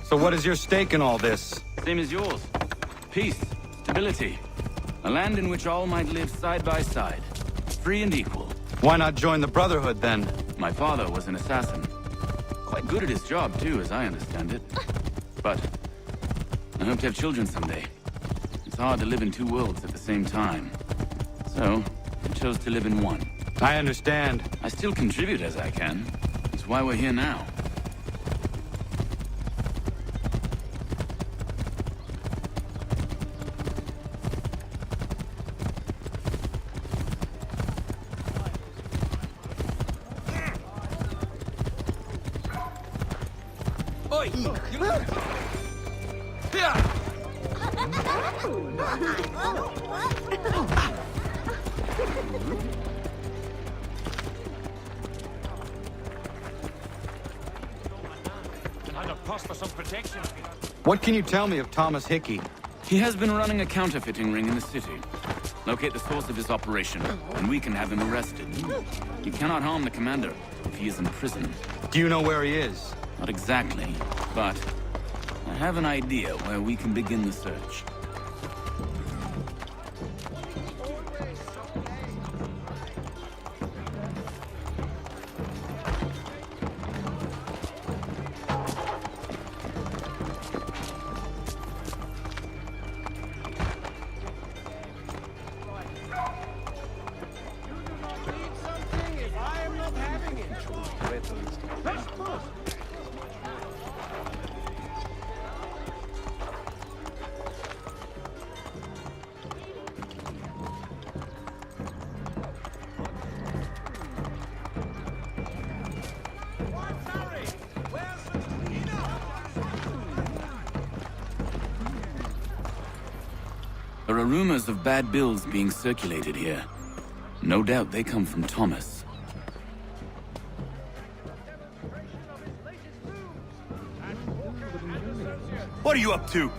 So what is your stake in all this? Same as yours. Peace, stability. A land in which all might live side by side. Free and equal. Why not join the Brotherhood, then? My father was an assassin. Quite good at his job, too, as I understand it. But I hope to have children someday. It's hard to live in two worlds at the same time. So, I chose to live in one. I understand. I still contribute as I can. That's why we're here now. Oi! For some protection. What can you tell me of Thomas Hickey? He has been running a counterfeiting ring in the city. Locate the source of his operation, and we can have him arrested. You cannot harm the commander if he is in prison. Do you know where he is? Not exactly, but I have an idea where we can begin the search. There are rumors of bad bills being circulated here. No doubt they come from Thomas. What are you up to?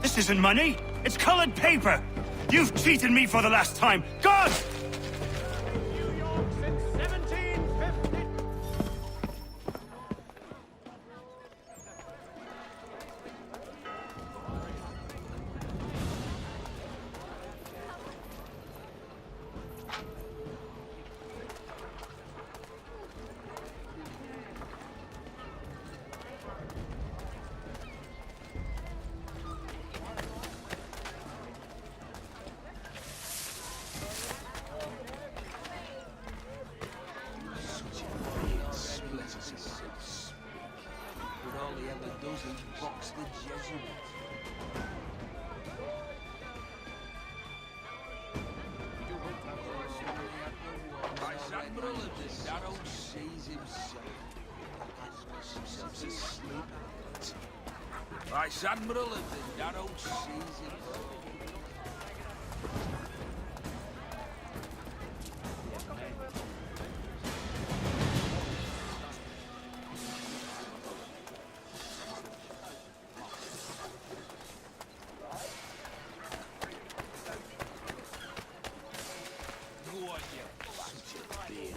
This isn't money. It's colored paper. You've cheated me for the last time. God! New York since 1750. Vice Admiral of the Narrow Seas himself.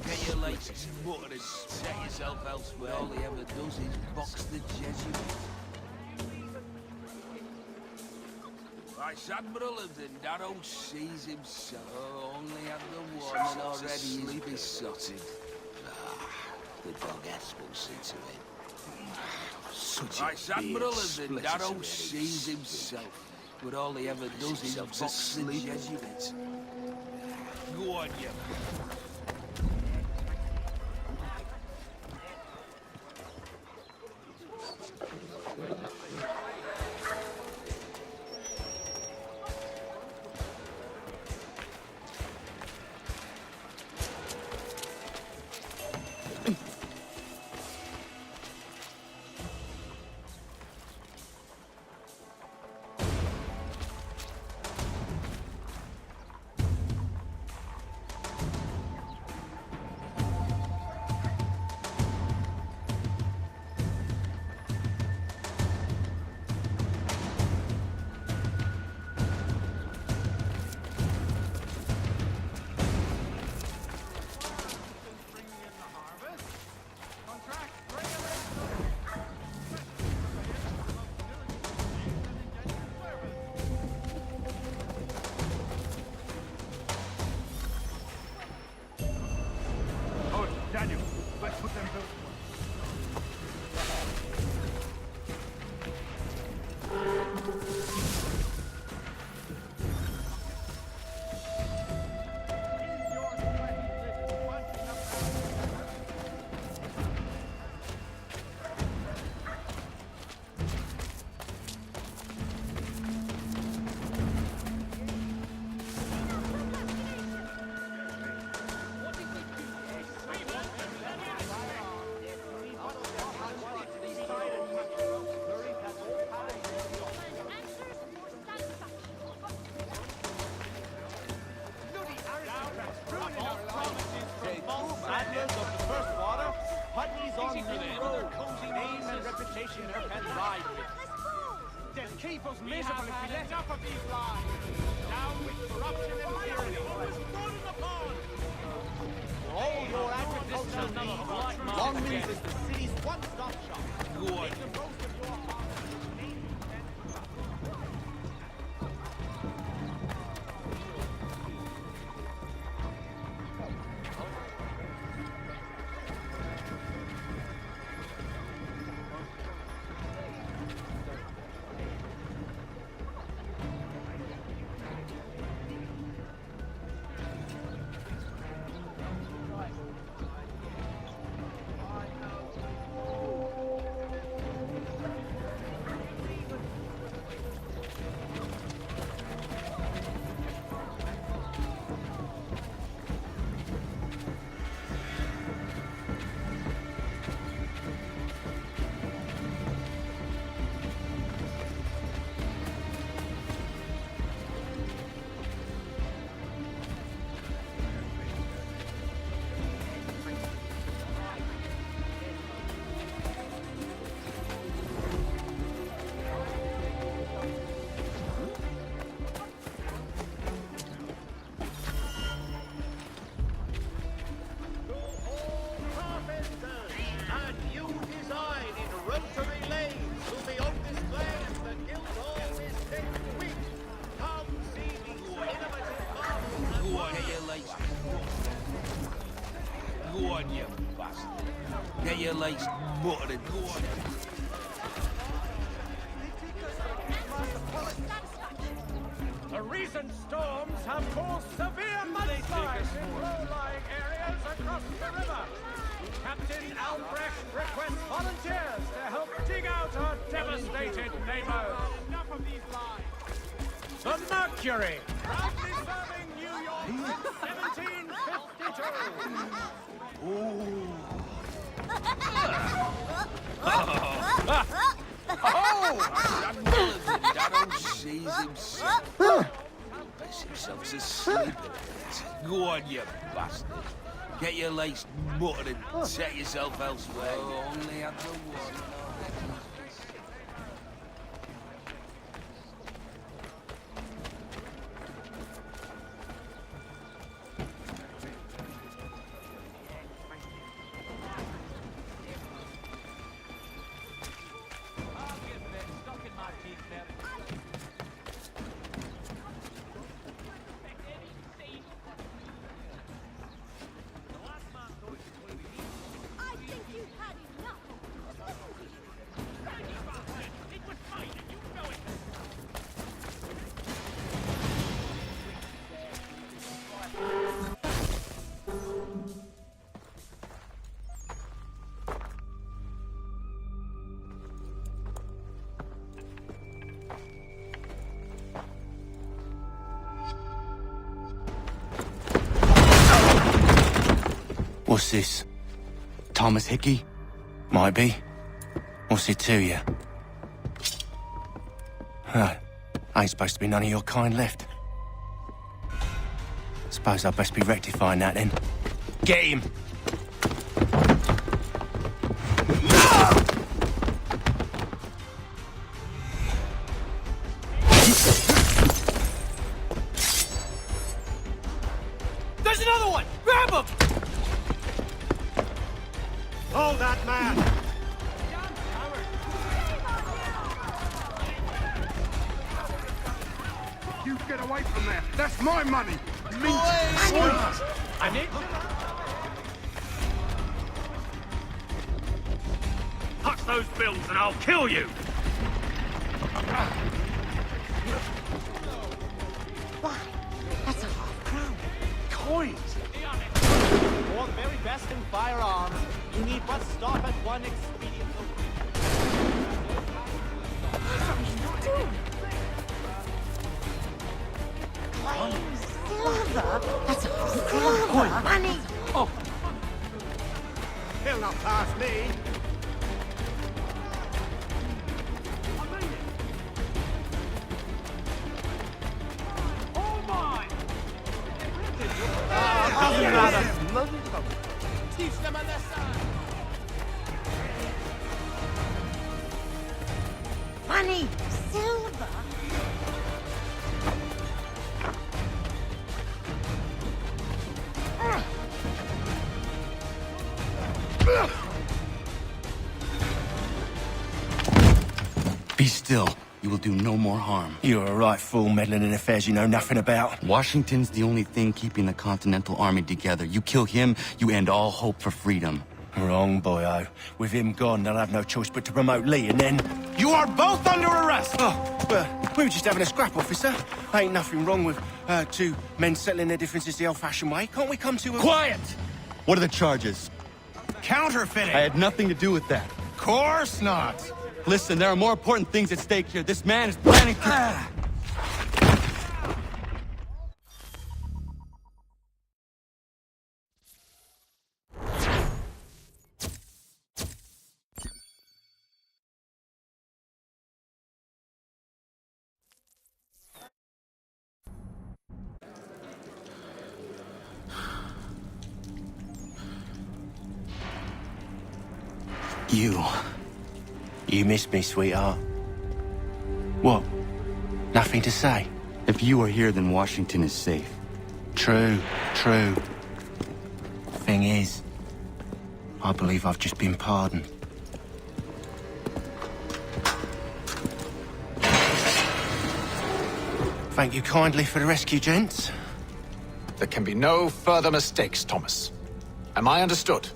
Get your latest mutter and set yourself elsewhere. All he ever does is box the Jesuits. Vice Admiral of the Narrow Seas himself. Oh, only had the one and already he's besotted. The dog ass will see to it. Such Vice Admiral of the Narrow Seas himself. But all he ever does is box the Jesuits. Go on, you. people's miserable if we let enough of these lies. Down with corruption and tyranny. For all your agricultural needs, Longmead is the city's one-stop shop. Go on. Make the most of your Go on, you bastard. Get your legs buttered. Go on. The recent storms have caused severe mudslides in low-lying areas across the river. Captain Albrecht requests volunteers to help dig out our devastated neighbors. Enough of these lies. The Mercury, proudly serving New York since 1752. Darrow sees himself. Bless himself to sleep. Go on, you bastard. Get your legs buttered and set yourself elsewhere. Oh, only at the one. What's this? Thomas Hickey? Might be. What's it to you? Huh. Ain't supposed to be none of your kind left. Suppose I'd best be rectifying that then. Get him! There's another one! Grab him! Hold that man! You get away from there. That's my money. I need... Touch those bills and I'll kill you! Why? That's a £5. Coins! For the very best in firearms, you need but stop at one expedient Silver? That's a £5. Money! Oh! He'll not pass me! Oh my! Doesn't matter! Teach them a lesson! money! Silver! Be still. You will do no more harm. You're a right fool meddling in affairs you know nothing about. Washington's the only thing keeping the Continental Army together. You kill him, you end all hope for freedom. Wrong, boyo. With him gone, they'll have no choice but to promote Lee, and then... You are both under arrest! Oh, well, we were just having a scrap, officer. Ain't nothing wrong with two men settling their differences the old-fashioned way. Can't we come to a... Quiet! What are the charges? Counterfeiting! I had nothing to do with that. Course not! Listen, there are more important things at stake here. This man is planning to... You missed me, sweetheart. What? Nothing to say? If you are here, then Washington is safe. True. Thing is, I believe I've just been pardoned. Thank you kindly for the rescue, gents. There can be no further mistakes, Thomas. Am I understood?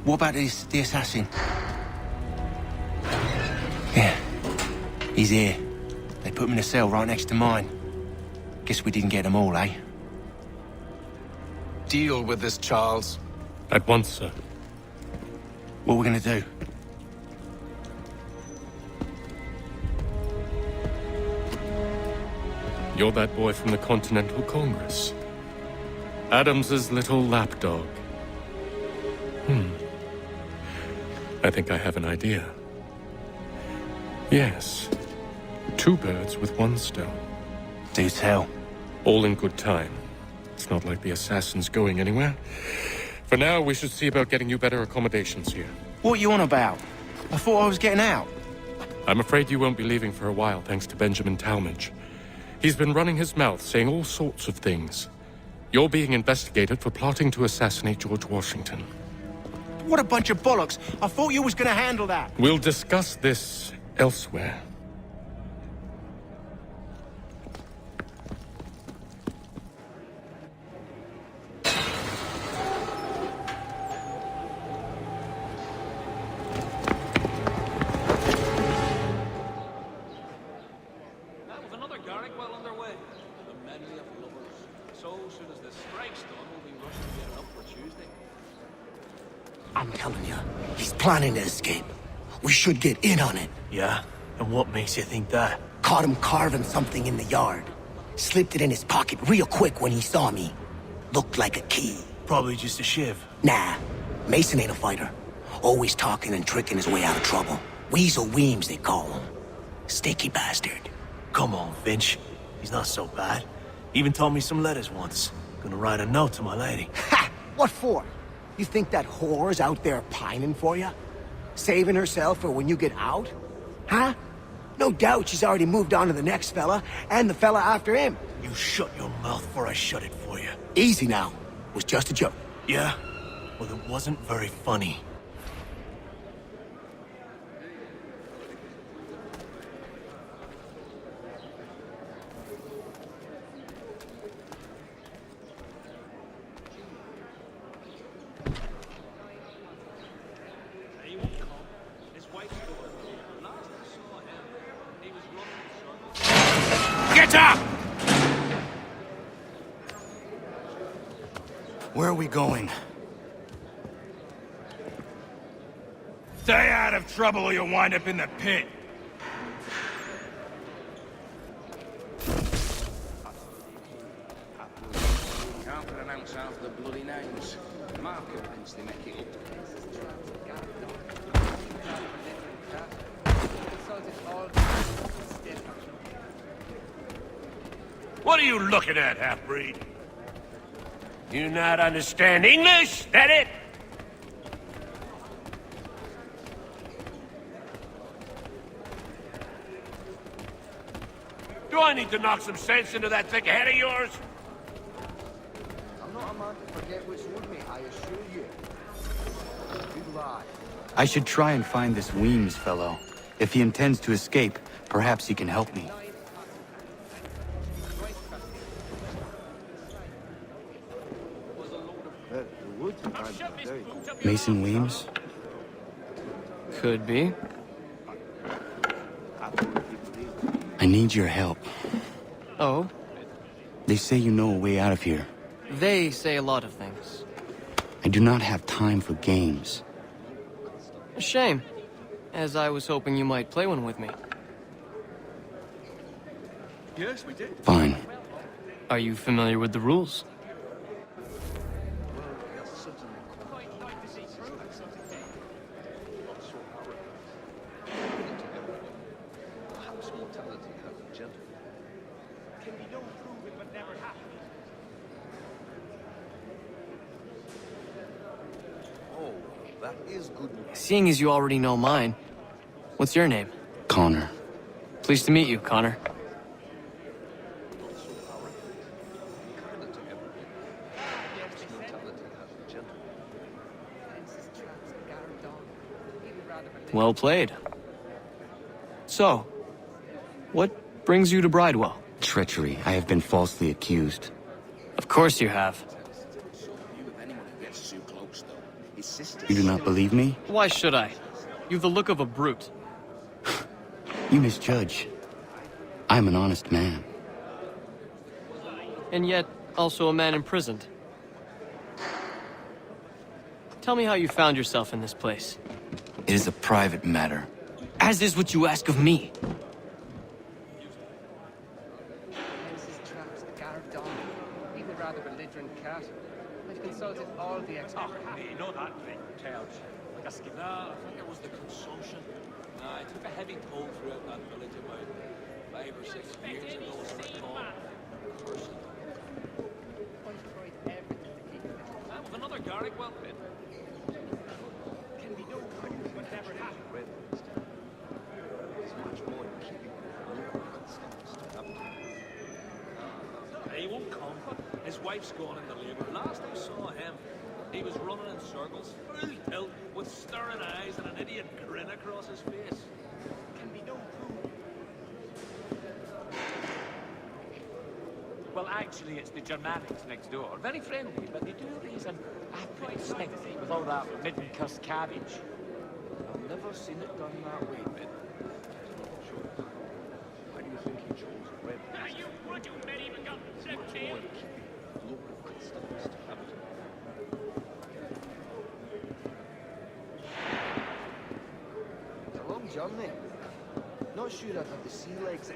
What about the assassin? Yeah, he's here. They put him in a cell right next to mine. Guess we didn't get them all, eh? Deal with this, Charles. At once, sir. What are we gonna do? You're that boy from the Continental Congress. Adams's little lapdog. I think I have an idea. Yes. 2 birds with 1 stone. Do tell. All in good time. It's not like the assassin's going anywhere. For now, we should see about getting you better accommodations here. What are you on about? I thought I was getting out. I'm afraid you won't be leaving for a while, thanks to Benjamin Talmadge. He's been running his mouth, saying all sorts of things. You're being investigated for plotting to assassinate George Washington. What a bunch of bollocks. I thought you was gonna handle that. We'll discuss this elsewhere. That was another Garrick well underway. The medley of lovers. So soon as the strike's done, we'll be rushing to get it up for Tuesday. I'm telling you, he's planning to escape. We should get in on it. Yeah? And what makes you think that? Caught him carving something in the yard. Slipped it in his pocket real quick when he saw me. Looked like a key. Probably just a shiv. Nah, Mason ain't a fighter. Always talking and tricking his way out of trouble. Weasel Weems, they call him. Sticky bastard. Come on, Finch. He's not so bad. Even told me some letters once. Gonna write a note to my lady. Ha! What for? You think that whore's out there pining for you? Saving herself for when you get out? Huh? No doubt she's already moved on to the next fella, and the fella after him. You shut your mouth before I shut it for you. Easy now. It was just a joke. Yeah? Well, it wasn't very funny. Get up! Where are we going? Stay out of trouble or you'll wind up in the pit. Can't pronounce half the bloody names. Marker prints, they make it up. What are you looking at, half-breed? You not understand English? That it? Do I need to knock some sense into that thick head of yours? I'm not a man to forget what's owed me, I assure you. Good lad. I should try and find this Weems fellow. If he intends to escape, perhaps he can help me. Mason Weems? Could be. I need your help. Oh? They say you know a way out of here. They say a lot of things. I do not have time for games. A shame, as I was hoping you might play one with me. Yes, we did. Fine. Are you familiar with the rules? Seeing as you already know mine, what's your name? Connor. Pleased to meet you, Connor. Well played. So, what brings you to Bridewell? Treachery. I have been falsely accused. Of course you have. You do not believe me? Why should I? You've the look of a brute. You misjudge. I'm an honest man. And yet, also a man imprisoned. Tell me how you found yourself in this place. It is a private matter. As is what you ask of me. I've consulted all the experts. You know that, Tails. Like a skip. No, I think it was the consumption. I took a heavy toll throughout that village about 5 or 6 years ago, as I recall. That was another Garrick well bit. Can be no proof what never happened. He won't come. His wife's gone into labour. Last I saw him, he was running in circles, full tilt, with staring eyes and an idiot grin across his face. Can be no proof. Well, actually, it's the Germanics next door. Very friendly, but they do raise an apple stink with all that mid-cuss cabbage. I've never seen it done that way, but... Why do you think he chose red? What you medieval got black tail? It's a long journey. Not sure I'd have the sea legs.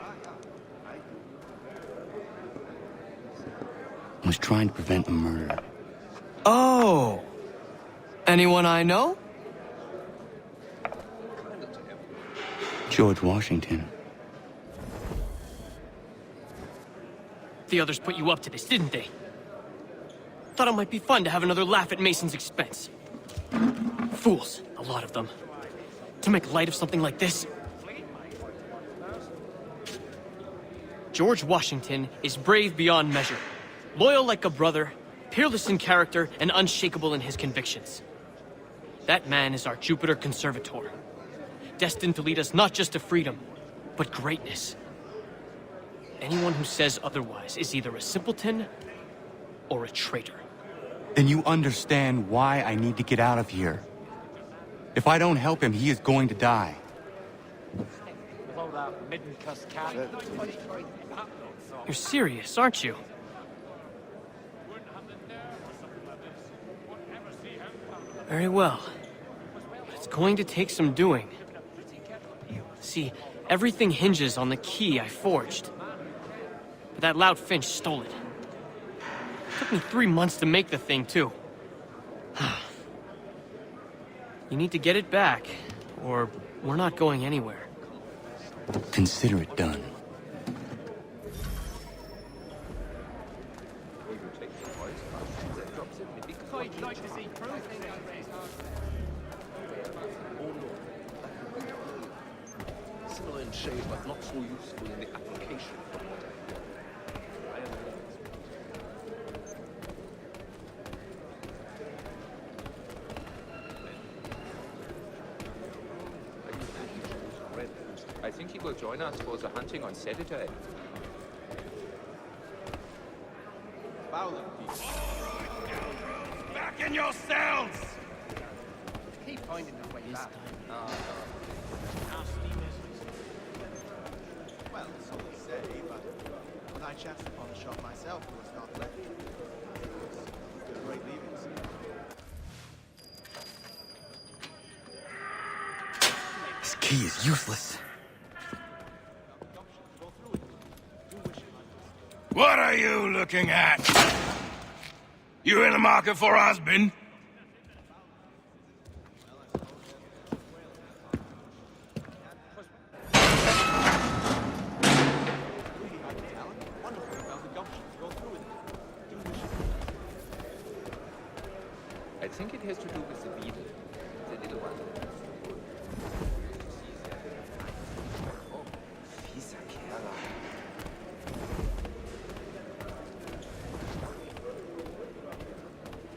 I was trying to prevent a murder. Oh! Anyone I know? George Washington. The others put you up to this, didn't they? Thought it might be fun to have another laugh at Mason's expense. Fools, a lot of them. To make light of something like this. George Washington is brave beyond measure, loyal like a brother, peerless in character, and unshakable in his convictions. That man is our Jupiter Conservator, destined to lead us not just to freedom, but greatness. Anyone who says otherwise is either a simpleton or a traitor. Then you understand why I need to get out of here. If I don't help him, he is going to die. With all that mid-cuss cabbage. You're serious, aren't you? Very well. But it's going to take some doing. See, everything hinges on the key I forged. But that loud Finch stole it. Took me 3 months to make the thing, too. You need to get it back, or we're not going anywhere. Consider it done. I'd like to see proof. Similar in shape, but not so useful in the application. I think he will join us for the hunting on Saturday. Back in your cells! Keep finding the way back. Well, so they say, but when I chanced upon the shop myself, it was not left. It was great leavings. This key is useless. What are you looking at? You in the market for a husband? I think it has to do with the beetle, the little one. Oh, fieser Kerl.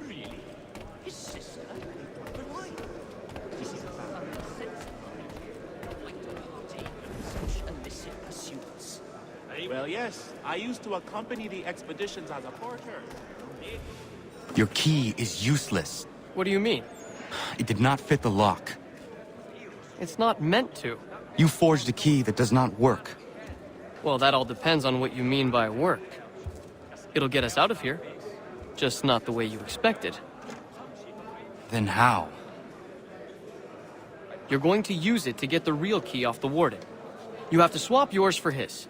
Really? His sister? But why? This is about like to partake in such illicit pursuits. Well, yes. I used to accompany the expeditions as a porter. Your key is useless. What do you mean? It did not fit the lock. It's not meant to. You forged a key that does not work. Well, that all depends on what you mean by work. It'll get us out of here. Just not the way you expected. Then how? You're going to use it to get the real key off the warden. You have to swap yours for his.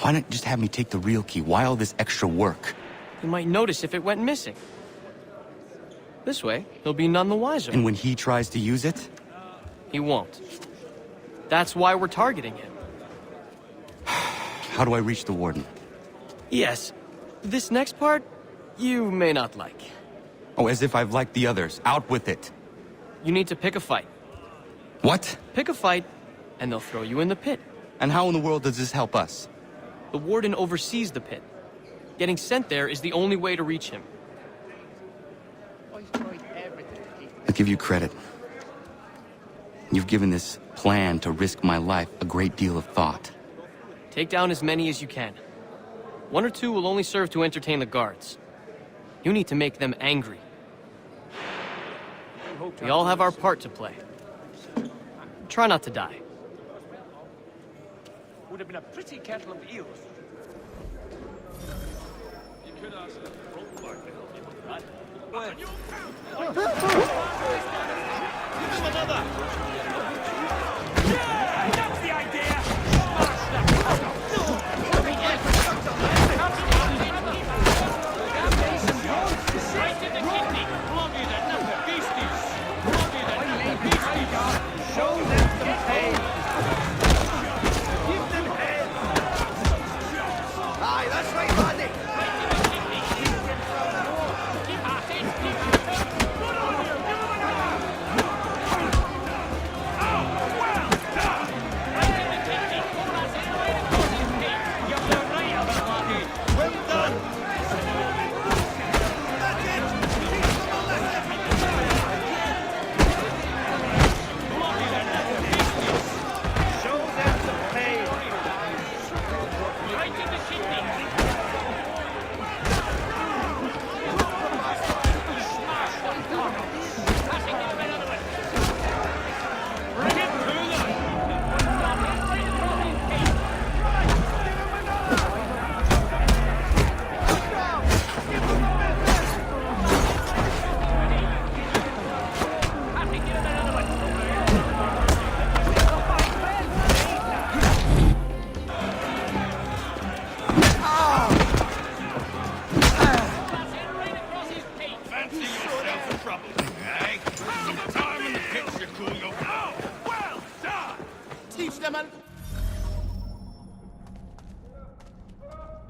Why not just have me take the real key? Why all this extra work? He might notice if it went missing. This way, he'll be none the wiser. And when he tries to use it? He won't. That's why we're targeting him. How do I reach the warden? Yes. This next part, you may not like. Oh, as if I've liked the others. Out with it. You need to pick a fight. What? Pick a fight, and they'll throw you in the pit. And how in the world does this help us? The warden oversees the pit. Getting sent there is the only way to reach him. I'll give you credit. You've given this plan to risk my life a great deal of thought. Take down as many as you can. 1 or 2 will only serve to entertain the guards. You need to make them angry. We all have our part to play. Try not to die. Would have been a pretty kettle of eels. You could ask the Rothbard to help you with that. But you give him another! Yeah, that's the idea! Right in the kidney! Floggy the number beasties! Floggy the number beasties! Show them some pain! Give them head! Aye, that's right, buddy!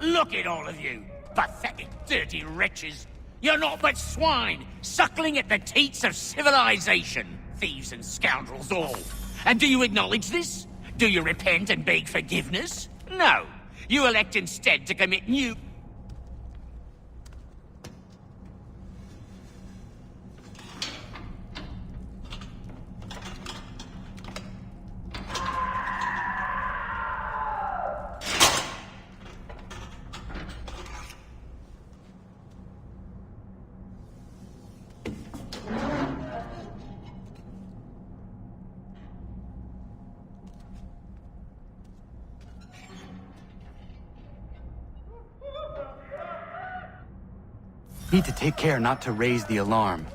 Look at all of you, pathetic, dirty wretches. You're not but swine, suckling at the teats of civilization. Thieves and scoundrels all. And do you acknowledge this? Do you repent and beg forgiveness? No. You elect instead to commit new... Need to take care not to raise the alarm.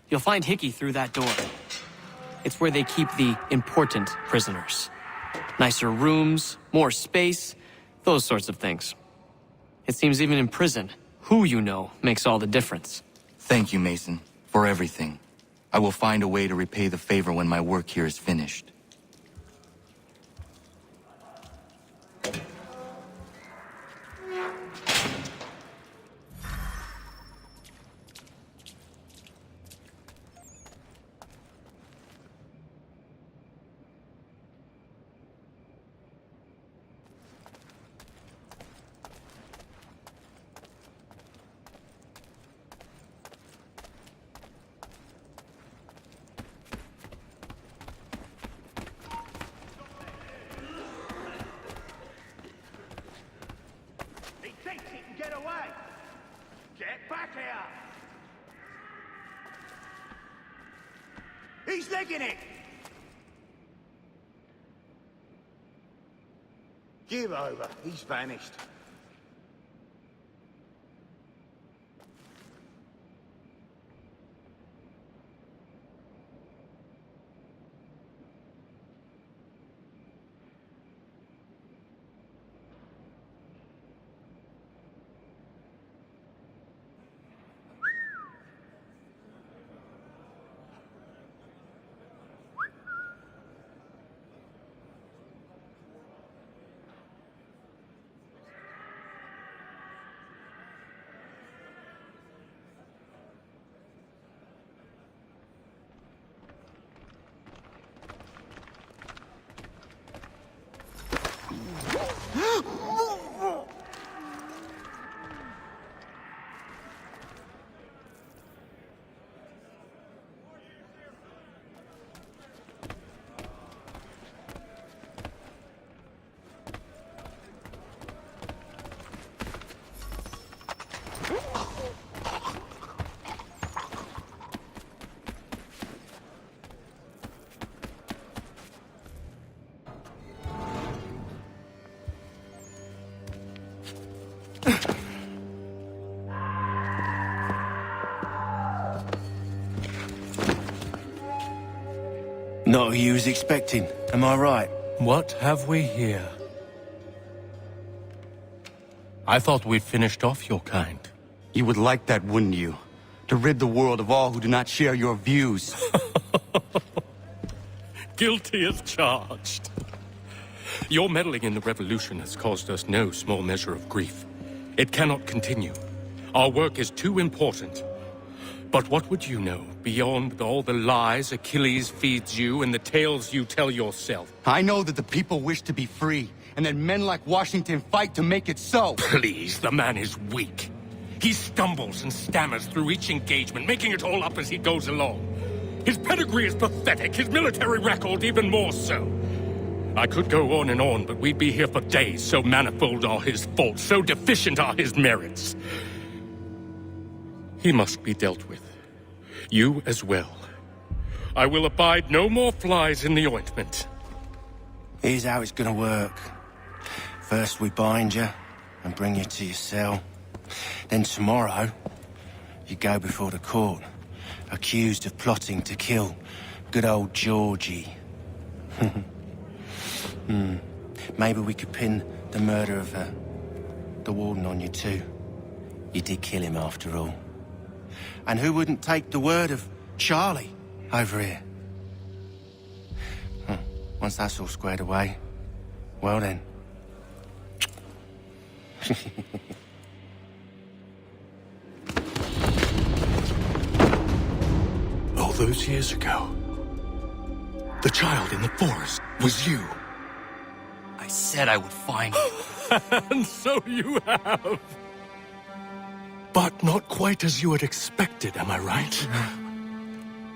You'll find Hickey through that door. It's where they keep the important prisoners. Nicer rooms, more space, those sorts of things. It seems even in prison, who you know makes all the difference. Thank you, Mason, for everything. I will find a way to repay the favor when my work here is finished. Get away! Get back here! He's legging it! Give over. He's vanished. Not who you was expecting, am I right? What have we here? I thought we'd finished off your kind. You would like that, wouldn't you? To rid the world of all who do not share your views. Guilty as charged. Your meddling in the revolution has caused us no small measure of grief. It cannot continue. Our work is too important. But what would you know, beyond all the lies Achilles feeds you and the tales you tell yourself? I know that the people wish to be free, and that men like Washington fight to make it so. Please, the man is weak. He stumbles and stammers through each engagement, making it all up as he goes along. His pedigree is pathetic, his military record even more so. I could go on and on, but we'd be here for days, so manifold are his faults, so deficient are his merits. He must be dealt with. You as well. I will abide no more flies in the ointment. Here's how it's gonna work. First we bind you and bring you to your cell. Then tomorrow, You go before the court, accused of plotting to kill good old Georgie. Maybe we could pin the murder of the warden on you too. You did kill him after all. And who wouldn't take the word of Charlie over here? Once that's all squared away, well then. All those years ago, the child in the forest was you. I said I would find you. And so you have. But not quite as you had expected, am I right?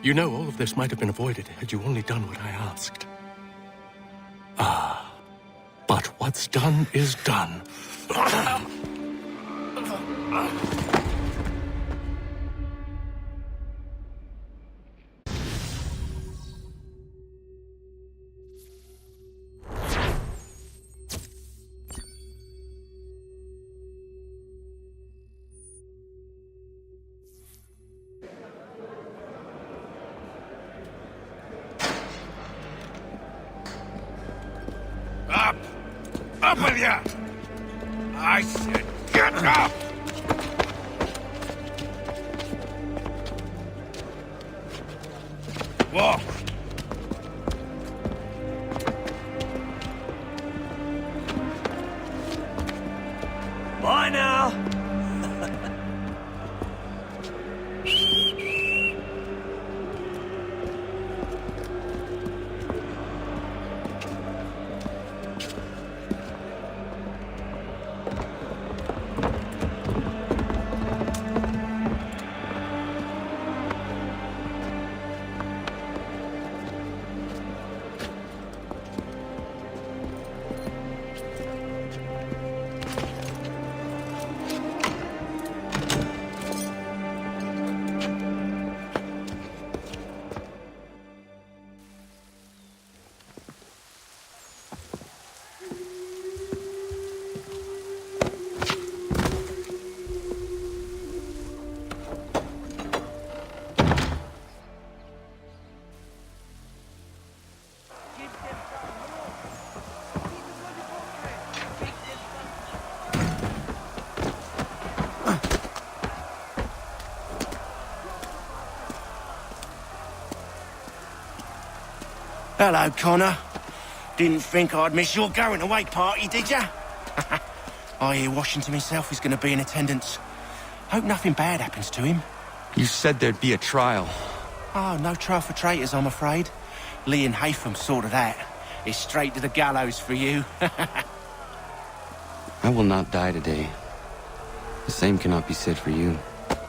You know, all of this might have been avoided had you only done what I asked. But what's done is done. Up! Up with ya! I said get up! Walk! Bye now! Hello, Connor. Didn't think I'd miss your going-away party, did ya? I hear Washington himself is going to be in attendance. Hope nothing bad happens to him. You said there'd be a trial. Oh, no trial for traitors, I'm afraid. Lee and Haytham sorted that. It's straight to the gallows for you. I will not die today. The same cannot be said for you.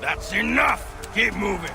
That's enough! Keep moving!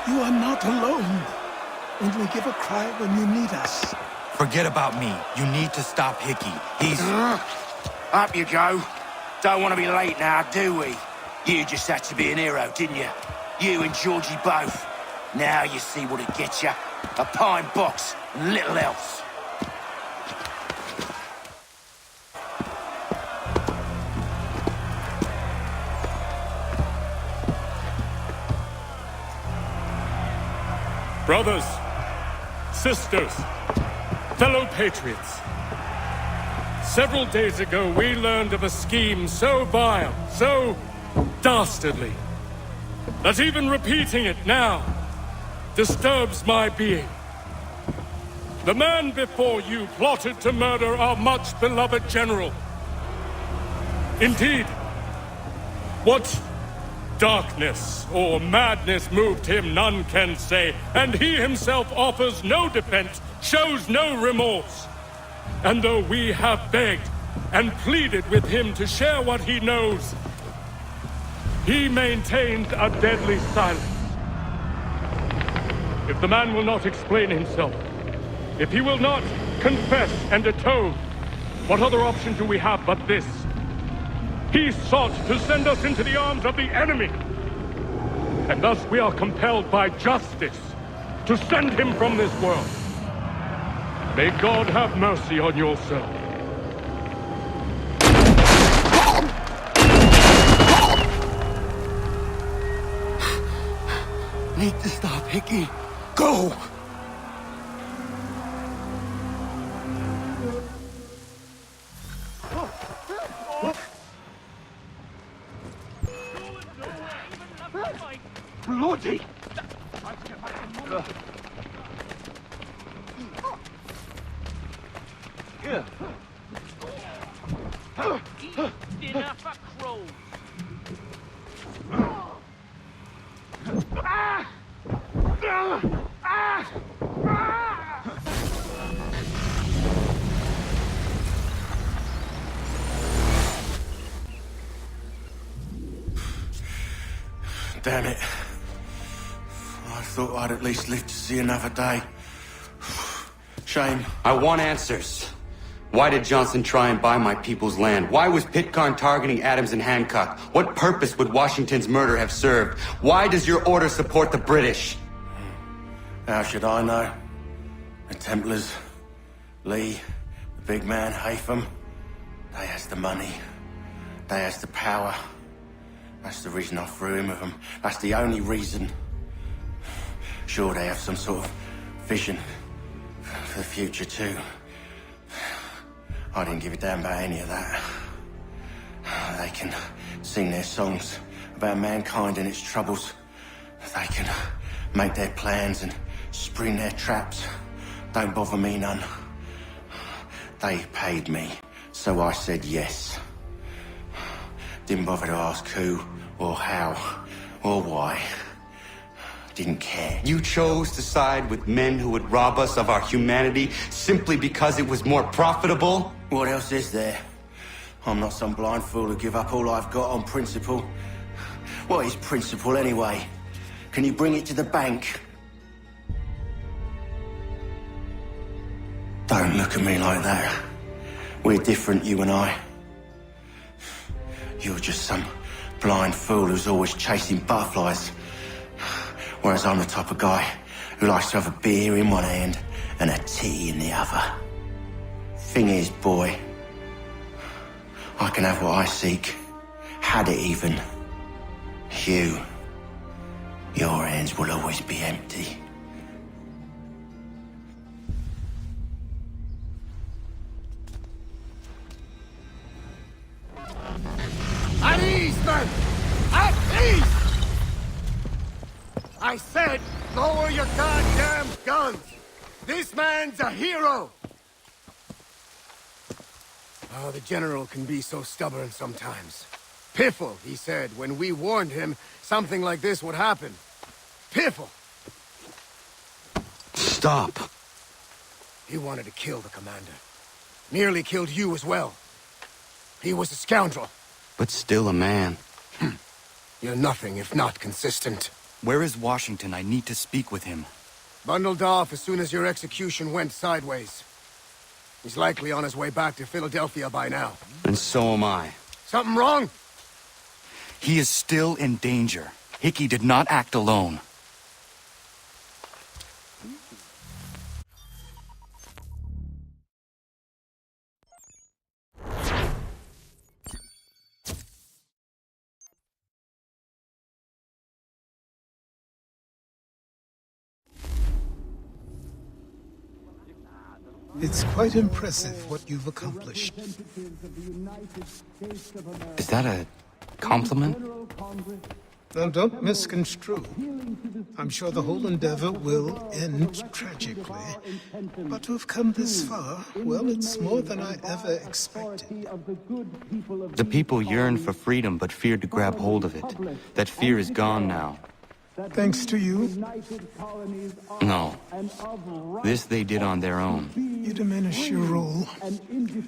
You are not alone. Only give a cry when you need us. Forget about me. You need to stop Hickey. He's... Up you go. Don't want to be late now, do we? You just had to be an hero, didn't you? You and Georgie both. Now you see what it gets you. A pine box and little else. Brothers, sisters, fellow patriots, Several days ago, we learned of a scheme so vile, so dastardly, that even repeating it now disturbs my being. The man before you plotted to murder our much-beloved general. Indeed, what darkness or madness moved him, none can say, and he himself offers no defense, shows no remorse. And though we have begged and pleaded with him to share what he knows, he maintained a deadly silence. If the man will not explain himself, if he will not confess and atone, what other option do we have but this? He sought to send us into the arms of the enemy. And thus we are compelled by justice to send him from this world. May God have mercy on your soul. Need to stop, Hickey. Go! Bloody! Dinner for crows. Damn it. I thought I'd at least live to see another day. Shame. I want answers. Why did Johnson try and buy my people's land? Why was Pitcairn targeting Adams and Hancock? What purpose would Washington's murder have served? Why does your order support the British? How should I know? The Templars, Lee, the big man, Haytham, they has the money. They has the power. That's the reason I threw him with them. That's the only reason. Sure, they have some sort of vision for the future too. I didn't give a damn about any of that. They can sing their songs about mankind and its troubles. They can make their plans and spring their traps. Don't bother me none. They paid me, so I said yes. Didn't bother to ask who, or how, or why. Didn't care. You chose to side with men who would rob us of our humanity simply because it was more profitable? What else is there? I'm not some blind fool who give up all I've got on principle. What is principle anyway? Can you bring it to the bank? Don't look at me like that. We're different, you and I. You're just some blind fool who's always chasing butterflies. Whereas I'm the type of guy who likes to have a beer in one hand and a tea in the other. Thing is, boy, I can have what I seek. Had it even. Your hands will always be empty. At ease, men! At ease! I said, lower your goddamn guns! This man's a hero! Oh, the General can be so stubborn sometimes. Piffle, he said, when we warned him something like this would happen. Piffle! Stop. He wanted to kill the commander. Nearly killed you as well. He was a scoundrel. But still a man. You're nothing if not consistent. Where is Washington? I need to speak with him. Bundled off as soon as your execution went sideways. He's likely on his way back to Philadelphia by now. And so am I. Something wrong? He is still in danger. Hickey did not act alone. It's quite impressive what you've accomplished. Is that a compliment? Now, don't misconstrue. I'm sure the whole endeavor will end tragically. But to have come this far, well, it's more than I ever expected. The people yearned for freedom but feared to grab hold of it. That fear is gone now. Thanks to you? No. This they did on their own. You diminish your role.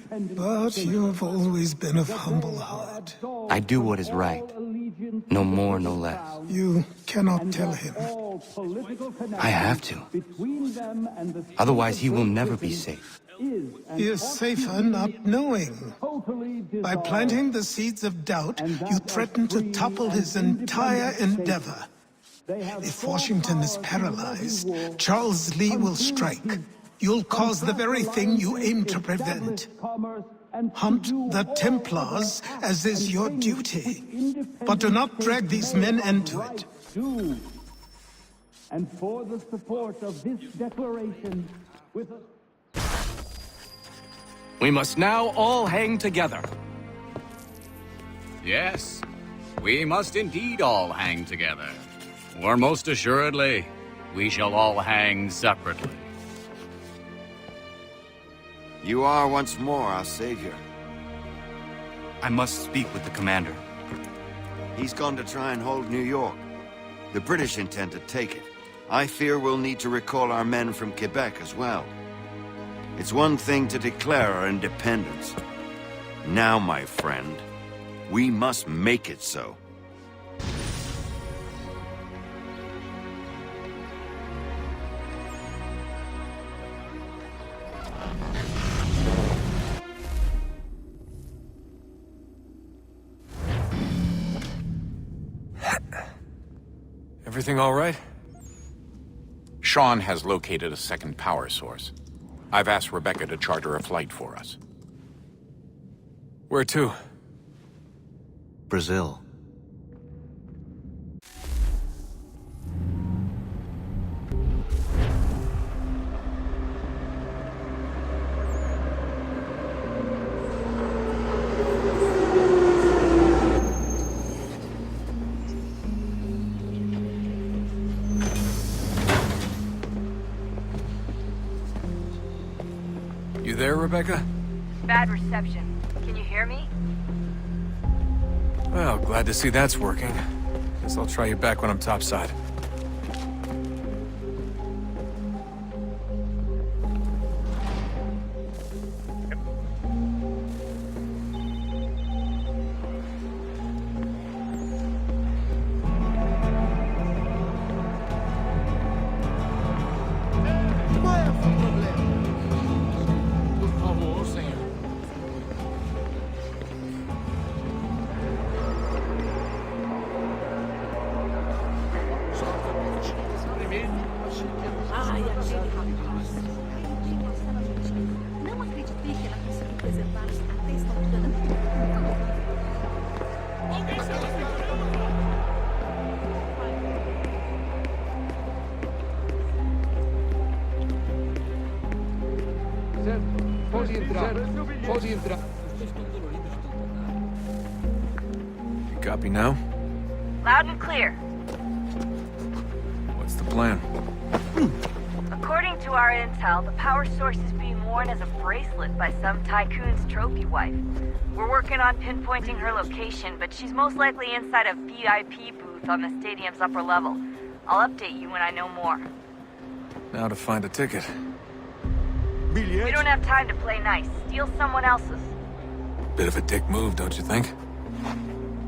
But you have always been of humble heart. I do what is right. No more, no less. You cannot tell him. I have to. Otherwise, he will never be safe. He is safer not knowing. By planting the seeds of doubt, you threaten to topple his entire endeavor. If Washington is paralyzed, Charles Lee will strike. You'll cause the very thing you aim to prevent. Hunt the Templars, as is your duty. But do not drag these men into it. And for the support of this declaration, with a... We must now all hang together. Yes, we must indeed all hang together. Or most assuredly, we shall all hang separately. You are once more our savior. I must speak with the commander. He's gone to try and hold New York. The British intend to take it. I fear we'll need to recall our men from Quebec as well. It's one thing to declare our independence. Now, my friend, we must make it so. Everything all right? Sean has located a second power source. I've asked Rebecca to charter a flight for us. Where to? Brazil. You there, Rebecca? Bad reception. Can you hear me? Well, glad to see that's working. Guess I'll try you back when I'm topside. You copy now? Loud and clear. What's the plan? According to our intel, the power source is being worn as a bracelet by some tycoon's trophy wife. We're working on pinpointing her location, but she's most likely inside a VIP booth on the stadium's upper level. I'll update you when I know more. Now to find a ticket. We don't have time to play nice. Steal someone else's. Bit of a dick move, don't you think?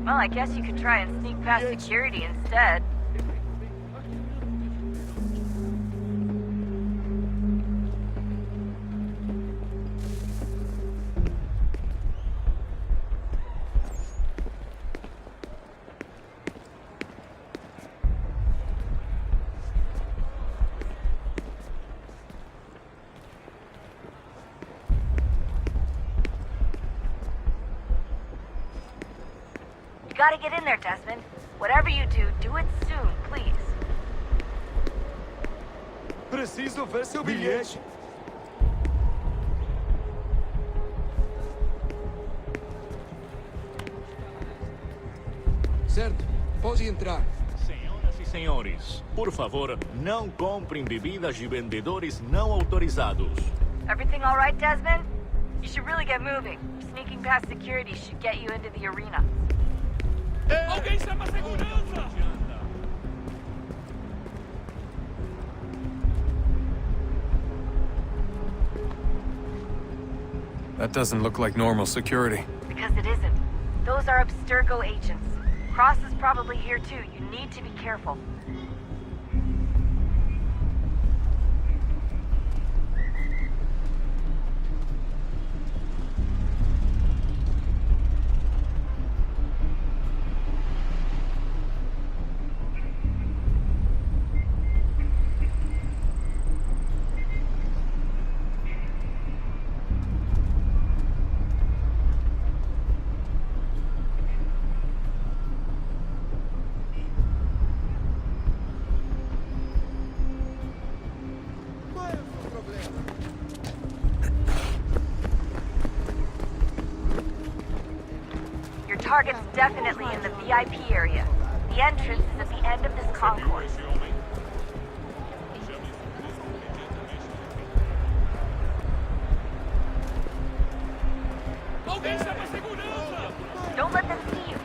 Well, I guess you could try and sneak past security instead. You gotta get in there, Desmond. Whatever you do, do it soon, please. Preciso ver seu bilhete. Certo. Pode entrar. Senhoras e senhores, por favor, não comprem bebidas de vendedores não autorizados. Everything all right, Desmond? You should really get moving. Sneaking past security should get you into the arena. Alguém chama a segurança! That doesn't look like normal security. Because it isn't. Those are Abstergo agents. Cross is probably here too. You need to be careful. Target's definitely in the VIP area. The entrance is at the end of this concourse. Don't let them see you.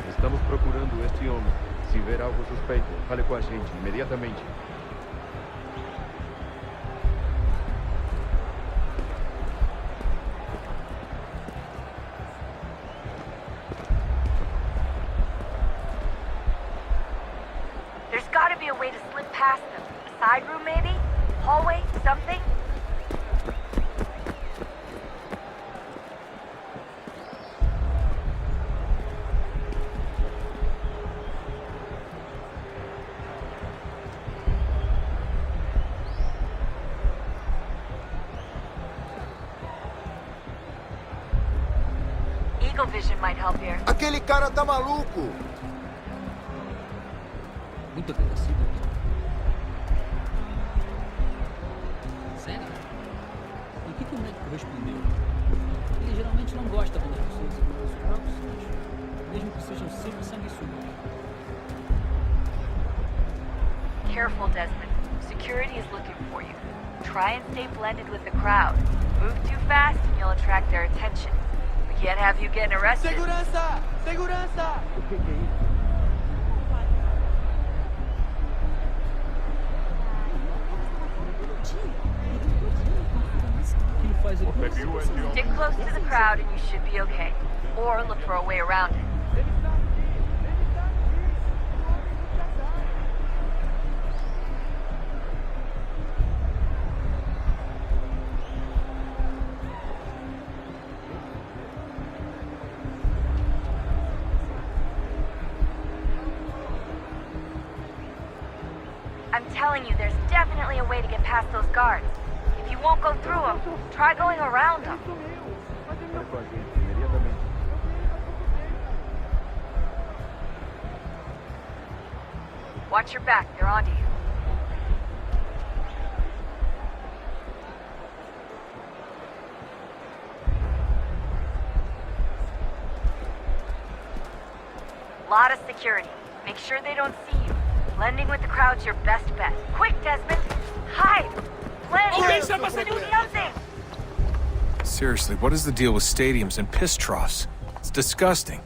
Estamos procurando este homem. Se ver algo suspeito, fale com a gente imediatamente. There's gotta be a way to slip past them. A side room, maybe? Hallway? Something? Eagle vision might help here. Aquele cara tá maluco! Muito agradecido. Sério? E o que o médico respondeu? Ele geralmente não gosta quando as pessoas ignoram os próprios sonhos, mesmo que sejam sempre sanguessugas. Careful, Desmond. Security is looking for you. Try and stay blended with the crowd. Move too fast and you'll attract their attention. We can't have you getting arrested. Segurança! Segurança! O que é isso? Stick close to the crowd and you should be okay. Or look for a way around it. I'm telling you, there's definitely a way to get past those guards. If you won't go through them, try going around them. Fale com a gente imediatamente. Watch your back, they're onto you. Lot of security. Make sure they don't see you. Blending with the crowd's your best bet. Quick, Desmond! Hide! Blend! Do something! Seriously, what is the deal with stadiums and piss troughs? It's disgusting.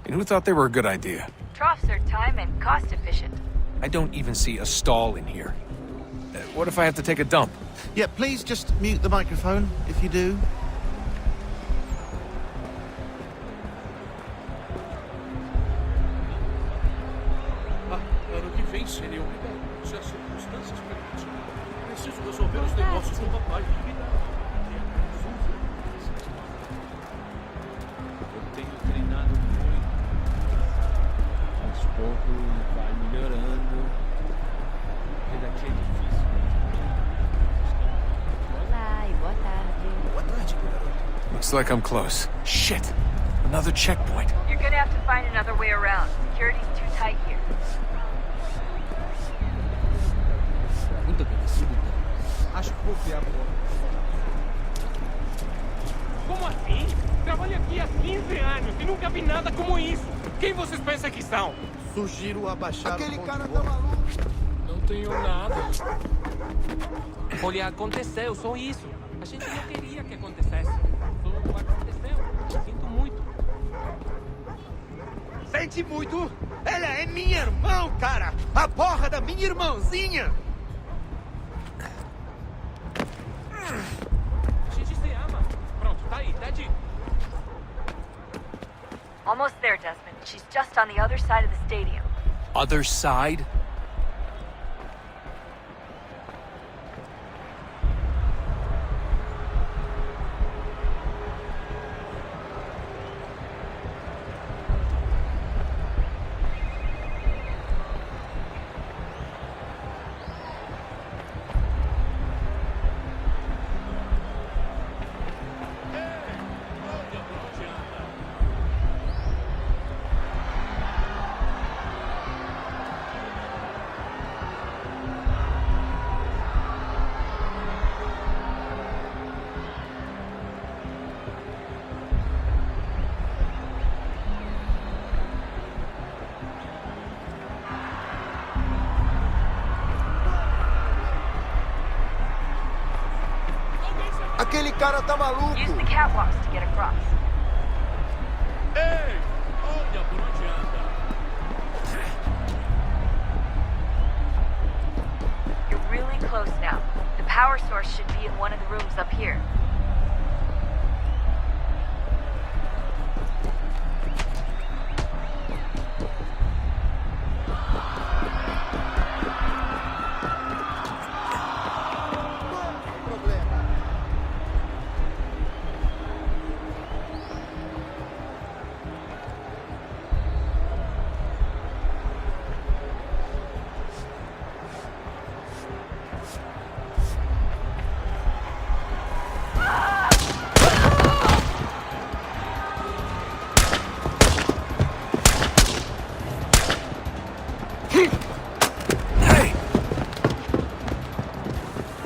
And who thought they were a good idea? Troughs are time and cost efficient. I don't even see a stall in here. What if I have to take a dump? Yeah, please just mute the microphone if you do. Ano que vem serei obrigado, se as circunstâncias permitirem. Preciso resolver os negócios do papai. Eu tenho treinado muito. Aos poucos vai melhorando. Porque daqui é difícil. Olá e boa tarde. Boa tarde, garoto. Looks like I'm close. Shit! Another checkpoint. You're gonna have to find another way around. Security's too tight here. Muito agradecido. Acho que vou ver a porta. Como assim? Trabalho aqui há 15 anos e nunca vi nada como isso. Quem vocês pensam que são? Sugiro abaixar Aquele o ponto cara de tá voz. maluco. Não tenho nada. Olha, aconteceu, só isso. A gente não queria que acontecesse. Só aconteceu. Sinto muito. Sente muito? Ela é minha irmã, cara! A porra da minha irmãzinha! A gente se ama. Pronto, tá aí, tá dito. Almost there, Desmond. She's just on the other side of the stadium. Other side? Aquele cara tá maluco. Use the catwalks to get across. Ei! Olha por onde anda. You're really close now. The power source should be in one of the rooms up here.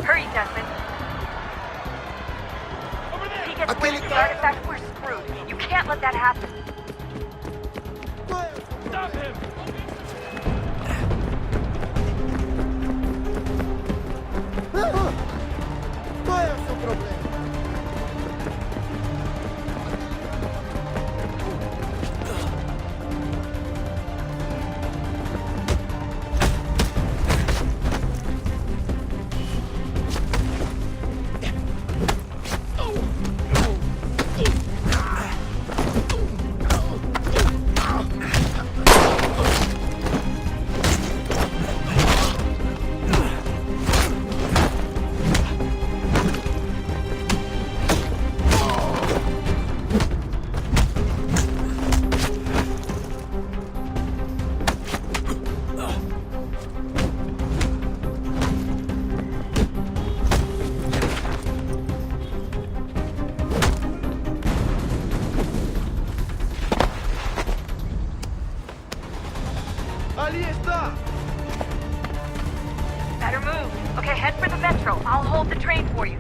Hurry, Desmond. If he gets wind of the artifact, we're screwed. You can't let that happen. Stop him! Qual é o seu problema? Ali está! Better move. Okay, head for the metro. I'll hold the train for you.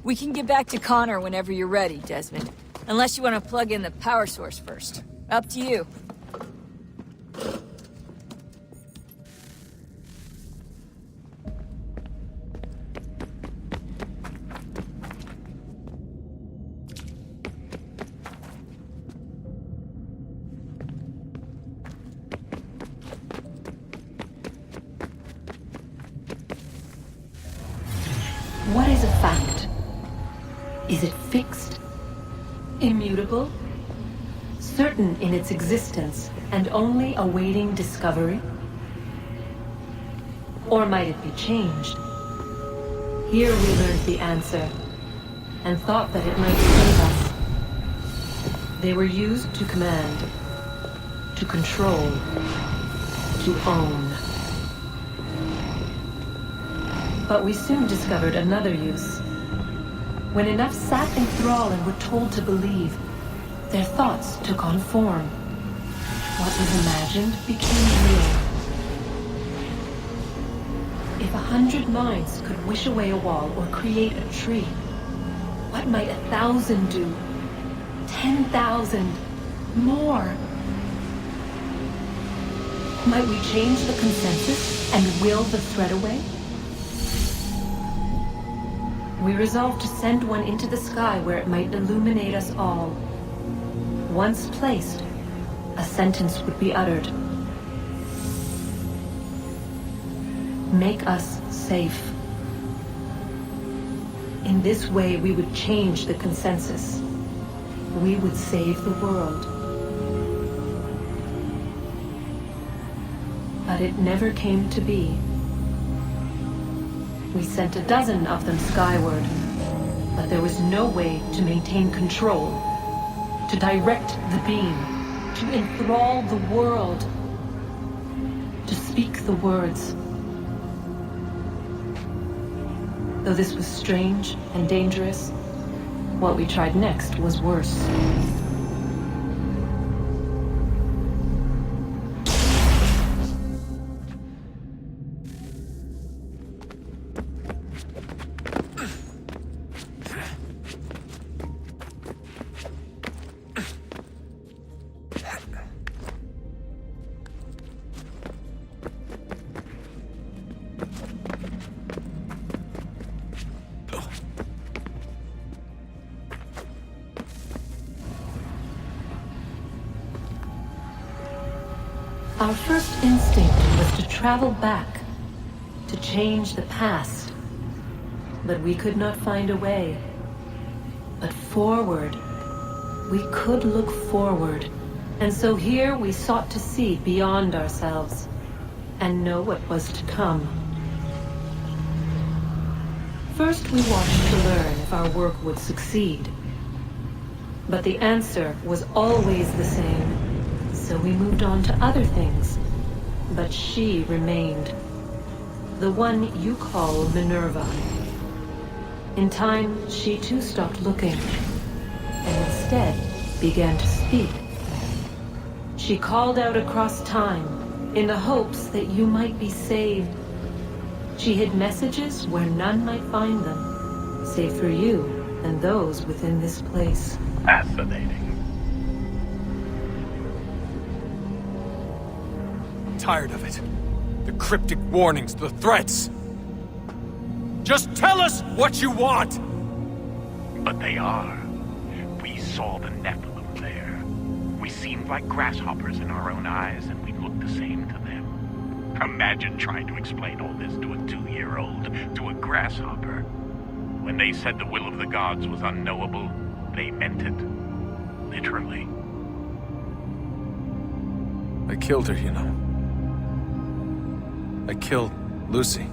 We can get back to Connor whenever you're ready, Desmond. Unless you want to plug in the power source first. Up to you. fixed, immutable, certain in its existence, and only awaiting discovery? Or might it be changed? Here we learned the answer, and thought that it might save us. They were used to command, to control, to own. But we soon discovered another use. When enough sat in thrall and were told to believe, their thoughts took on form. What was imagined became real. If 100 minds could wish away a wall or create a tree, what might 1,000 do? 10,000? More? Might we change the consensus and will the threat away? We resolved to send one into the sky where it might illuminate us all. Once placed, a sentence would be uttered. Make us safe. In this way, we would change the consensus. We would save the world. But it never came to be. We sent a dozen of them skyward, but there was no way to maintain control, to direct the beam, to enthrall the world, to speak the words. Though this was strange and dangerous, what we tried next was worse. Our first instinct was to travel back, to change the past. But we could not find a way. But forward, we could look forward. And so here we sought to see beyond ourselves and know what was to come. First, we watched to learn if our work would succeed. But the answer was always the same. So we moved on to other things. But she remained. The one you call Minerva. In time, she too stopped looking, and instead began to speak. She called out across time, in the hopes that you might be saved. She hid messages where none might find them, save for you and those within this place. Fascinating. Tired of it. The cryptic warnings, the threats. Just tell us what you want! But they are. We saw the Nephilim there. We seemed like grasshoppers in our own eyes, and we looked the same to them. Imagine trying to explain all this to a 2-year-old, to a grasshopper. When they said the will of the gods was unknowable, they meant it. Literally. I killed her, you know. I killed Lucy.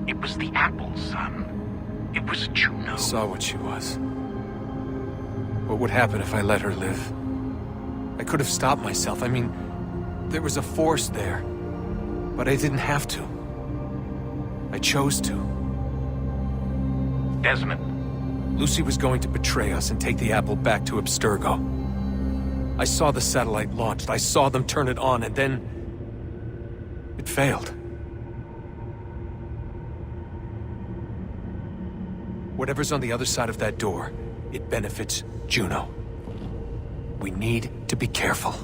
It was the apple, son. It was Juno. I saw what she was. What would happen if I let her live? I could have stopped myself. I mean, there was a force there. But I didn't have to. I chose to. Desmond. Lucy was going to betray us and take the apple back to Abstergo. I saw the satellite launched. I saw them turn it on, and then it failed. Whatever's on the other side of that door, it benefits Juno. We need to be careful.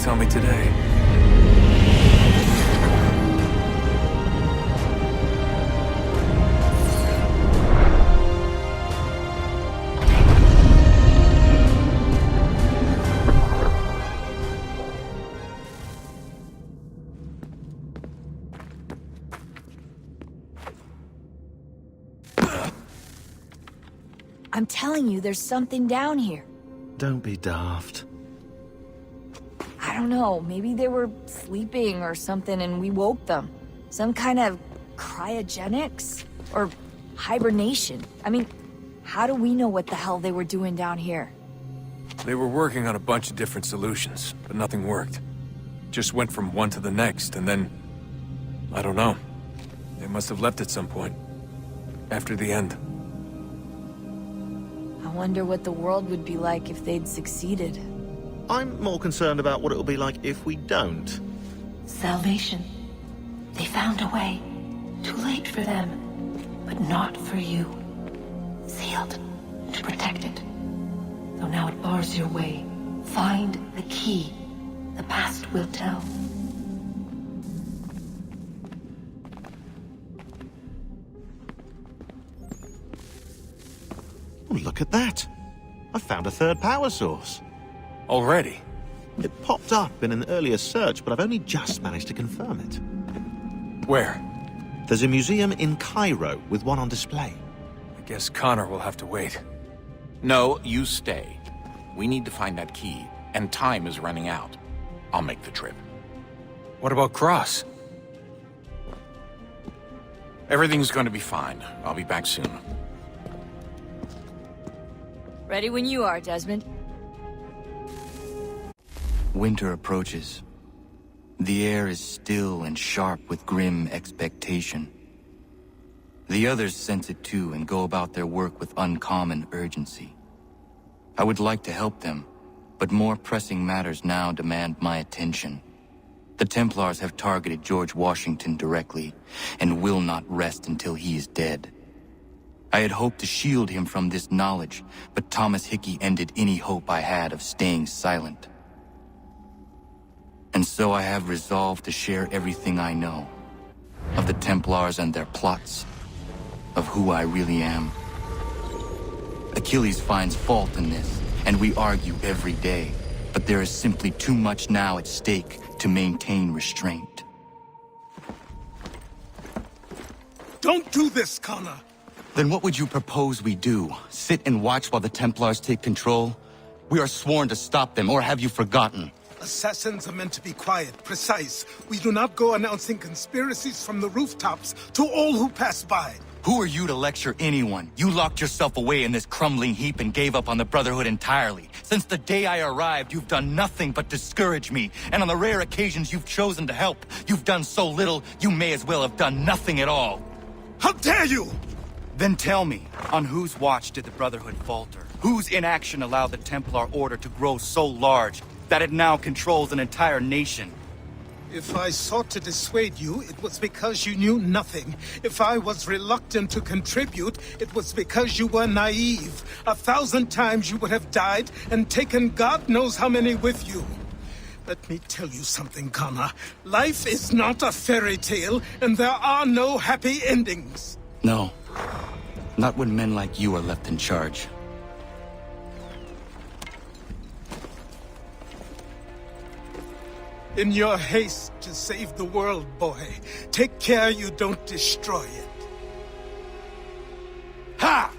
tell me today. I'm telling you, there's something down here. Don't be daft. I don't know, maybe they were sleeping or something and we woke them. Some kind of cryogenics? Or hibernation. I mean, how do we know what the hell they were doing down here? They were working on a bunch of different solutions, but nothing worked. Just went from one to the next, and then... I don't know. They must have left at some point. After the end. I wonder what the world would be like if they'd succeeded. I'm more concerned about what it'll be like if we don't. Salvation. They found a way. Too late for them, but not for you. Sealed to protect it. Though now it bars your way. Find the key. The past will tell. Oh, look at that. I found a third power source. Already? It popped up in an earlier search, but I've only just managed to confirm it. Where? There's a museum in Cairo with one on display. I guess Connor will have to wait. No, you stay. We need to find that key, and time is running out. I'll make the trip. What about Cross? Everything's going to be fine. I'll be back soon. Ready when you are, Desmond. Winter approaches. The air is still and sharp with grim expectation. The others sense it too and go about their work with uncommon urgency. I would like to help them, but more pressing matters now demand my attention. The Templars have targeted George Washington directly, and will not rest until he is dead. I had hoped to shield him from this knowledge, but Thomas Hickey ended any hope I had of staying silent. And so I have resolved to share everything I know. Of the Templars and their plots. Of who I really am. Achilles finds fault in this, and we argue every day. But there is simply too much now at stake to maintain restraint. Don't do this, Connor! Then what would you propose we do? Sit and watch while the Templars take control? We are sworn to stop them, or have you forgotten? Assassins are meant to be quiet, precise. We do not go announcing conspiracies from the rooftops to all who pass by. Who are you to lecture anyone? You locked yourself away in this crumbling heap and gave up on the Brotherhood entirely. Since the day I arrived, you've done nothing but discourage me. And on the rare occasions you've chosen to help, you've done so little, you may as well have done nothing at all. How dare you! Then tell me, on whose watch did the Brotherhood falter? Whose inaction allowed the Templar Order to grow so large that it now controls an entire nation? If I sought to dissuade you, it was because you knew nothing. If I was reluctant to contribute, it was because you were naive. 1,000 times you would have died and taken God knows how many with you. Let me tell you something, Connor. Life is not a fairy tale, and there are no happy endings. No. Not when men like you are left in charge. In your haste to save the world, boy, take care you don't destroy it. Ha!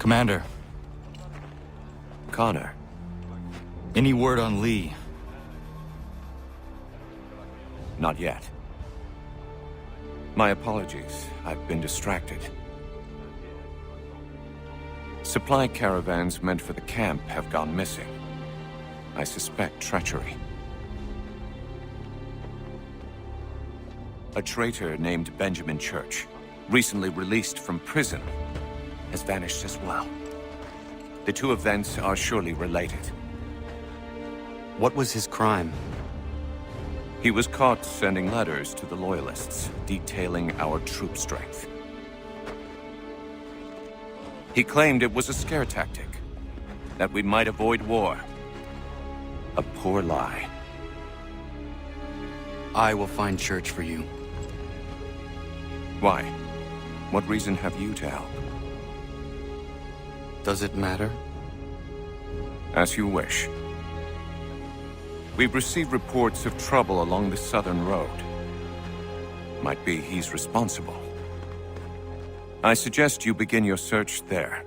Commander. Connor. Any word on Lee? Not yet. My apologies. I've been distracted. Supply caravans meant for the camp have gone missing. I suspect treachery. A traitor named Benjamin Church, recently released from prison, has vanished as well. The two events are surely related. What was his crime? He was caught sending letters to the Loyalists, detailing our troop strength. He claimed it was a scare tactic. That we might avoid war. A poor lie. I will find church for you. Why? What reason have you to help? Does it matter? As you wish. We've received reports of trouble along the southern road. Might be he's responsible. I suggest you begin your search there.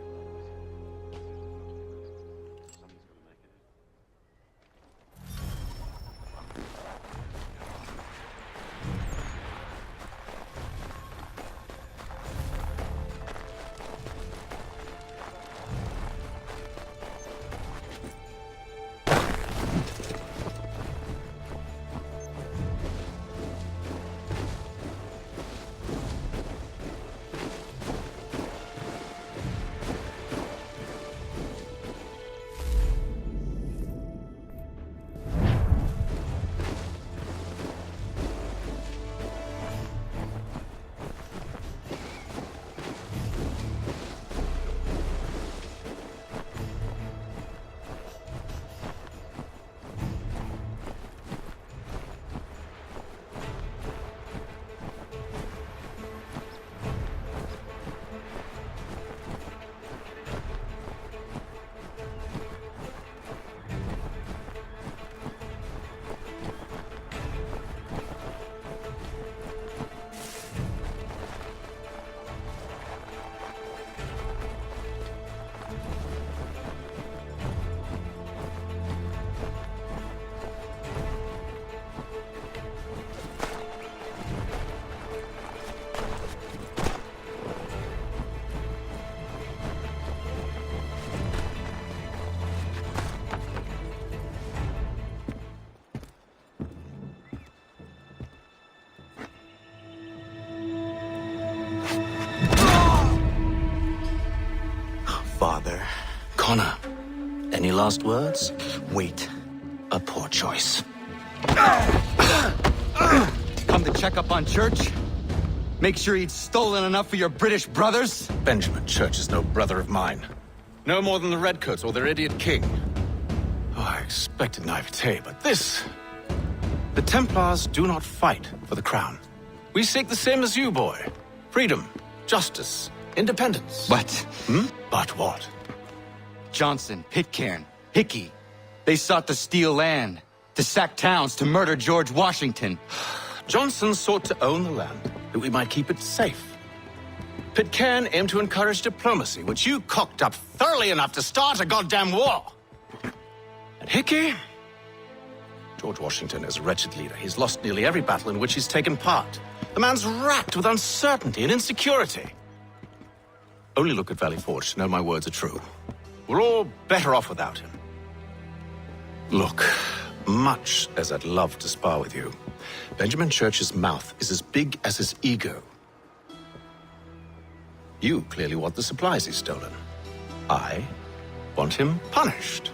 Father. Connor, any last words? Wait. A poor choice. Come to check up on Church? Make sure he'd stolen enough for your British brothers? Benjamin Church is no brother of mine. No more than the Redcoats or their idiot king. Oh, I expected naivete, but this... The Templars do not fight for the crown. We seek the same as you, boy. Freedom, justice, independence. But... But what? Johnson, Pitcairn, Hickey. They sought to steal land, to sack towns, to murder George Washington. Johnson sought to own the land, that we might keep it safe. Pitcairn aimed to encourage diplomacy, which you cocked up thoroughly enough to start a goddamn war. And Hickey? George Washington is a wretched leader. He's lost nearly every battle in which he's taken part. The man's racked with uncertainty and insecurity. Only look at Valley Forge to know my words are true. We're all better off without him. Look, much as I'd love to spar with you, Benjamin Church's mouth is as big as his ego. You clearly want the supplies he's stolen. I want him punished.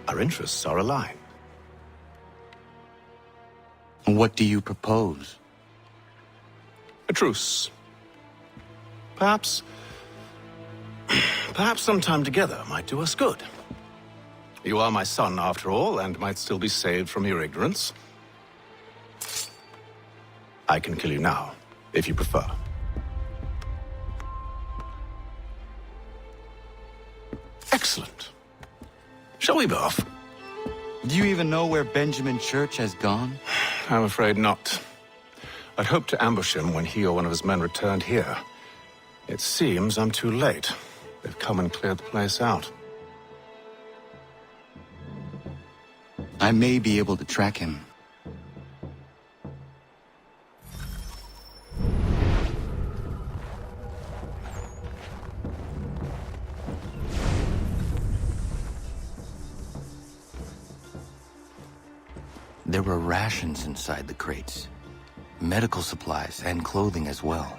Our interests are aligned. What do you propose? A truce. Perhaps some time together might do us good. You are my son, after all, and might still be saved from your ignorance. I can kill you now, if you prefer. Excellent. Shall we be off? Do you even know where Benjamin Church has gone? I'm afraid not. I'd hoped to ambush him when he or one of his men returned here. It seems I'm too late. They've come and cleared the place out. I may be able to track him. There were rations inside the crates. Medical supplies and clothing as well.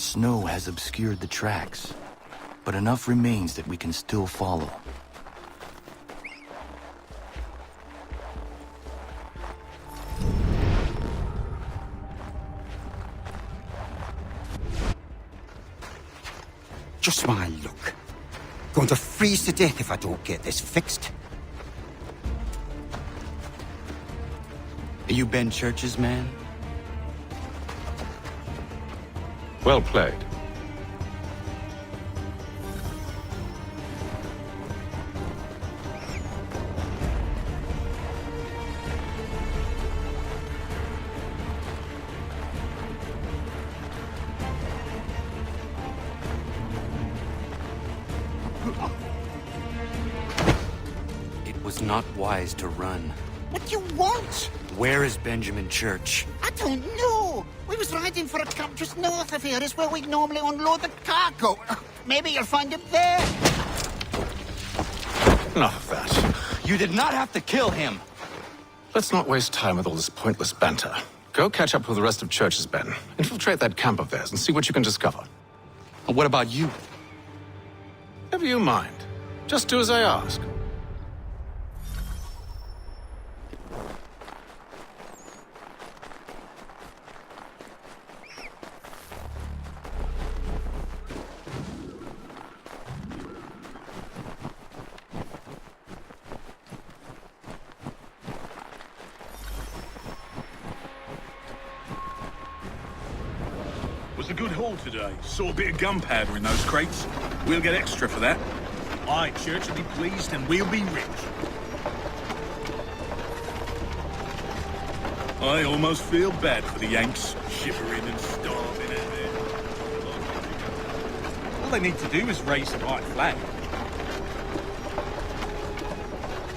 snow has obscured the tracks, but enough remains that we can still follow. Just my luck. Going to freeze to death if I don't get this fixed. Are you Ben Church's man? Well played. It was not wise to run. What do you want? Where is Benjamin Church? I don't know. We was riding for a camp just north of here. Is where we'd normally unload the cargo. Maybe you'll find him there. Enough of that. You did not have to kill him. Let's not waste time with all this pointless banter. Go catch up with the rest of Church's men. Infiltrate that camp of theirs and see what you can discover. And what about you? Never you mind. Just do as I ask. Was a good haul today. Saw a bit of gunpowder in those crates. We'll get extra for that. Aye, Church will be pleased and we'll be rich. I almost feel bad for the Yanks, shivering and starving out there. All they need to do is raise the white flag.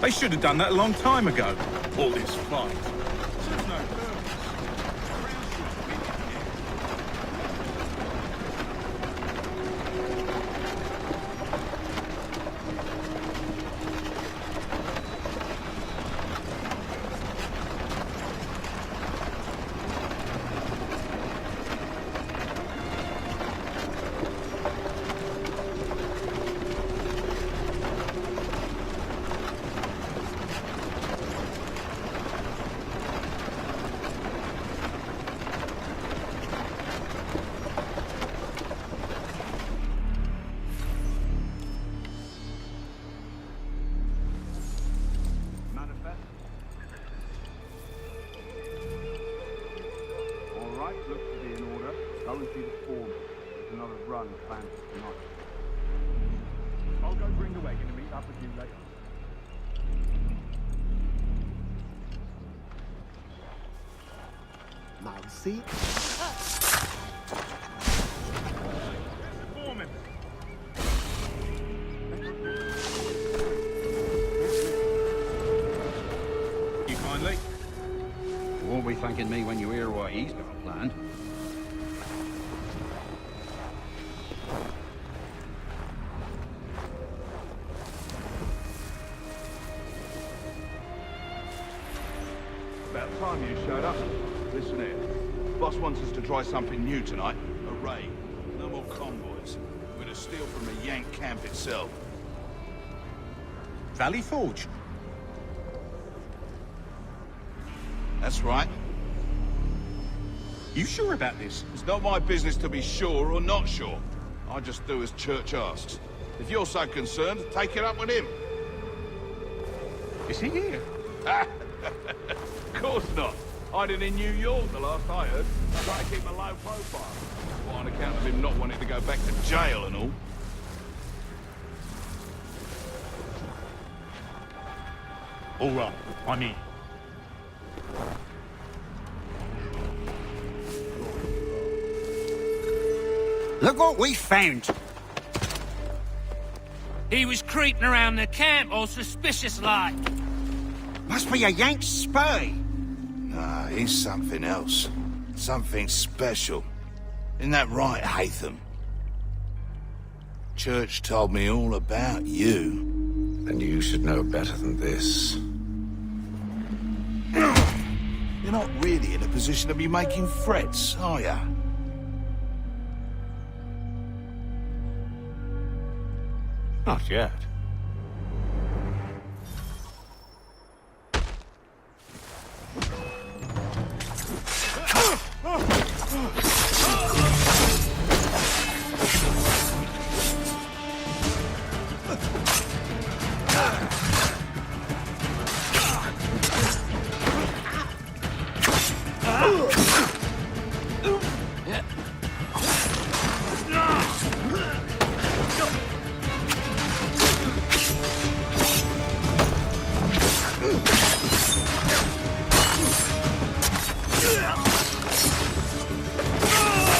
They should have done that a long time ago. All this fight. Serves no purpose. I'll go bring the wagon and meet up with you later. Mousy? Foreman. You kindly? You won't be thanking me when you hear what he's got planned. About time you showed up. Listen here. Boss wants us to try something new tonight. A raid. No more convoys. We're to steal from the Yank camp itself. Valley Forge? That's right. You sure about this? It's not my business to be sure or not sure. I just do as Church asks. If you're so concerned, take it up with him. Is he here? Of course not. Hiding in New York, the last I heard. I try to keep a low profile. Well, on account of him not wanting to go back to jail and all. All right, I'm in. Look what we found. He was creeping around the camp all suspicious-like. Must be a Yank spy. Nah, he's something else. Something special. Isn't that right, Hatham? Church told me all about you. And you should know better than this. You're not really in a position to be making threats, are ya? Not yet.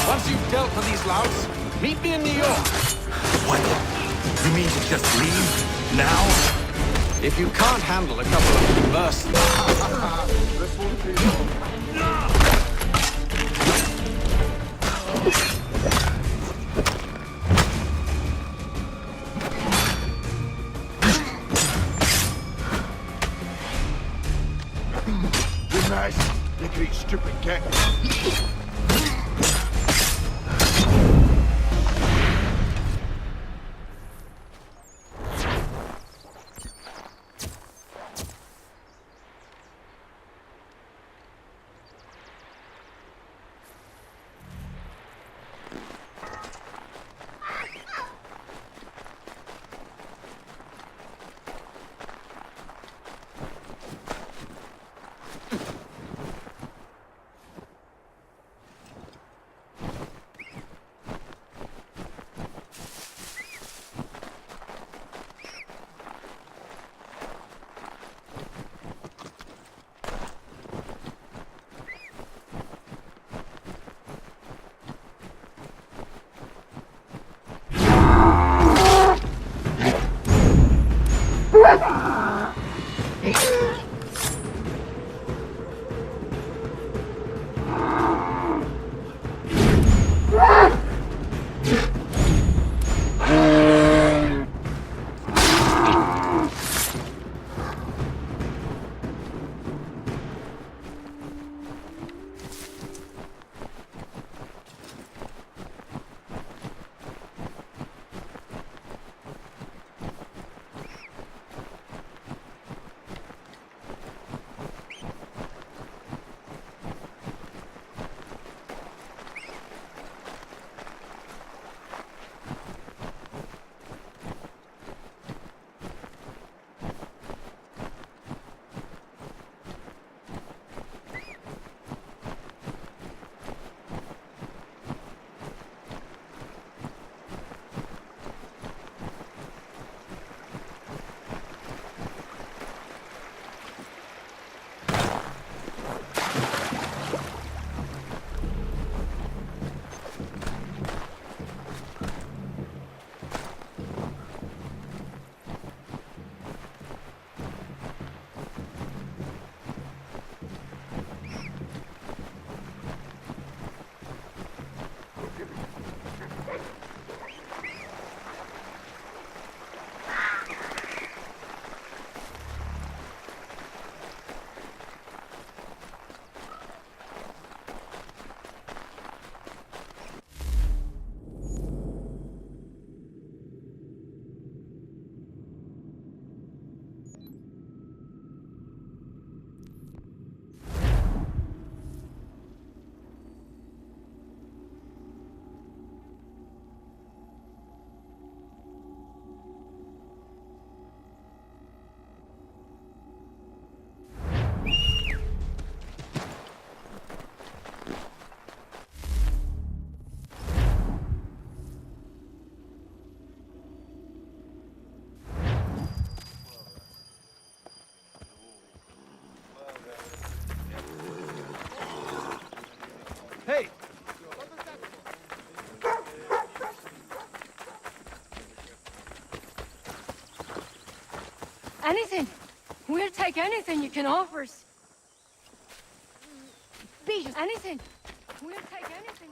Once you've dealt with these louts, meet me in New York. What? You mean to just leave? Now? If you can't handle a couple of mercenaries... Be nice. They could eat stupid cat. Hey! Anything. We'll take anything you can offer us. Beat us. Anything. We'll take anything.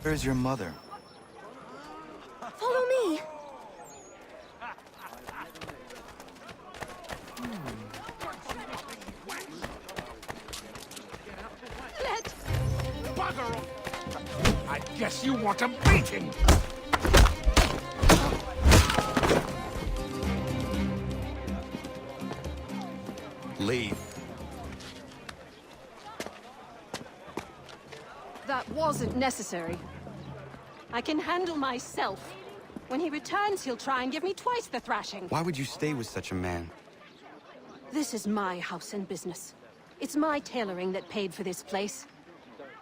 Where's your mother? Follow me. Let... Bugger off! I guess you want a beating! Leave. That wasn't necessary. I can handle myself. When he returns, he'll try and give me twice the thrashing. Why would you stay with such a man? This is my house and business. It's my tailoring that paid for this place.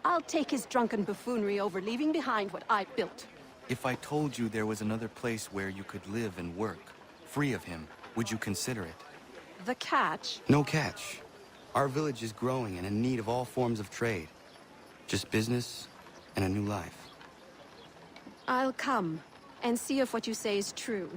I'll take his drunken buffoonery over leaving behind what I built. If I told you there was another place where you could live and work, free of him, would you consider it? The catch? No catch. Our village is growing and in need of all forms of trade. Just business and a new life. I'll come and see if what you say is true.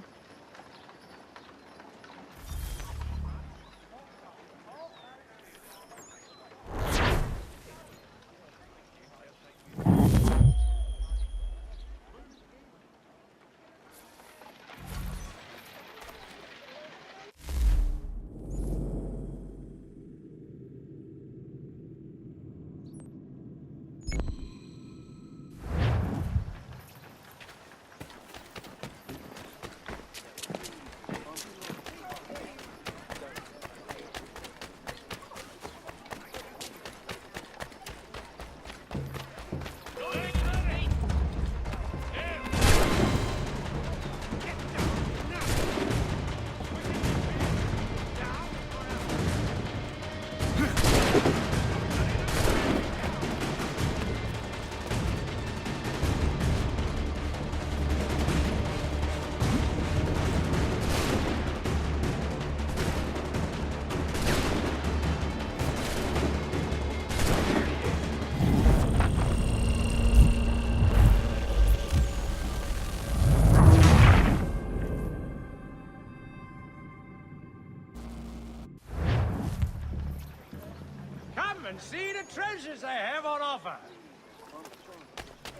Come and see the treasures they have on offer.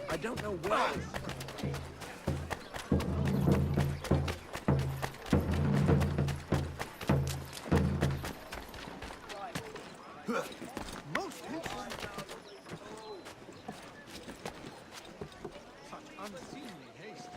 I don't know where. Most interesting. Such unseemly haste.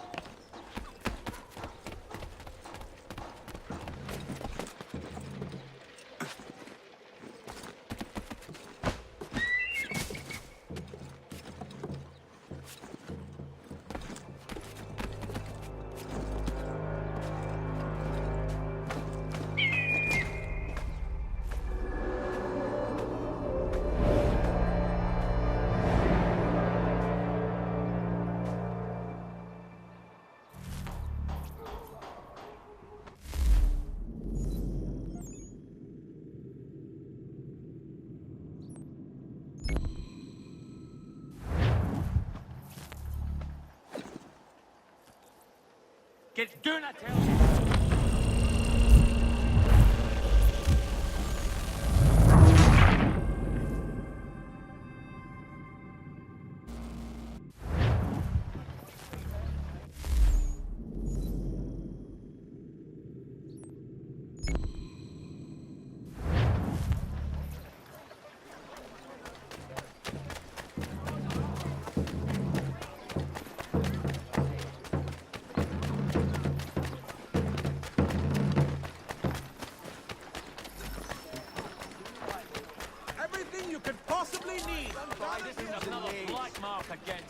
Get doing that, tell you. Everything you could possibly need. This is another black mark again.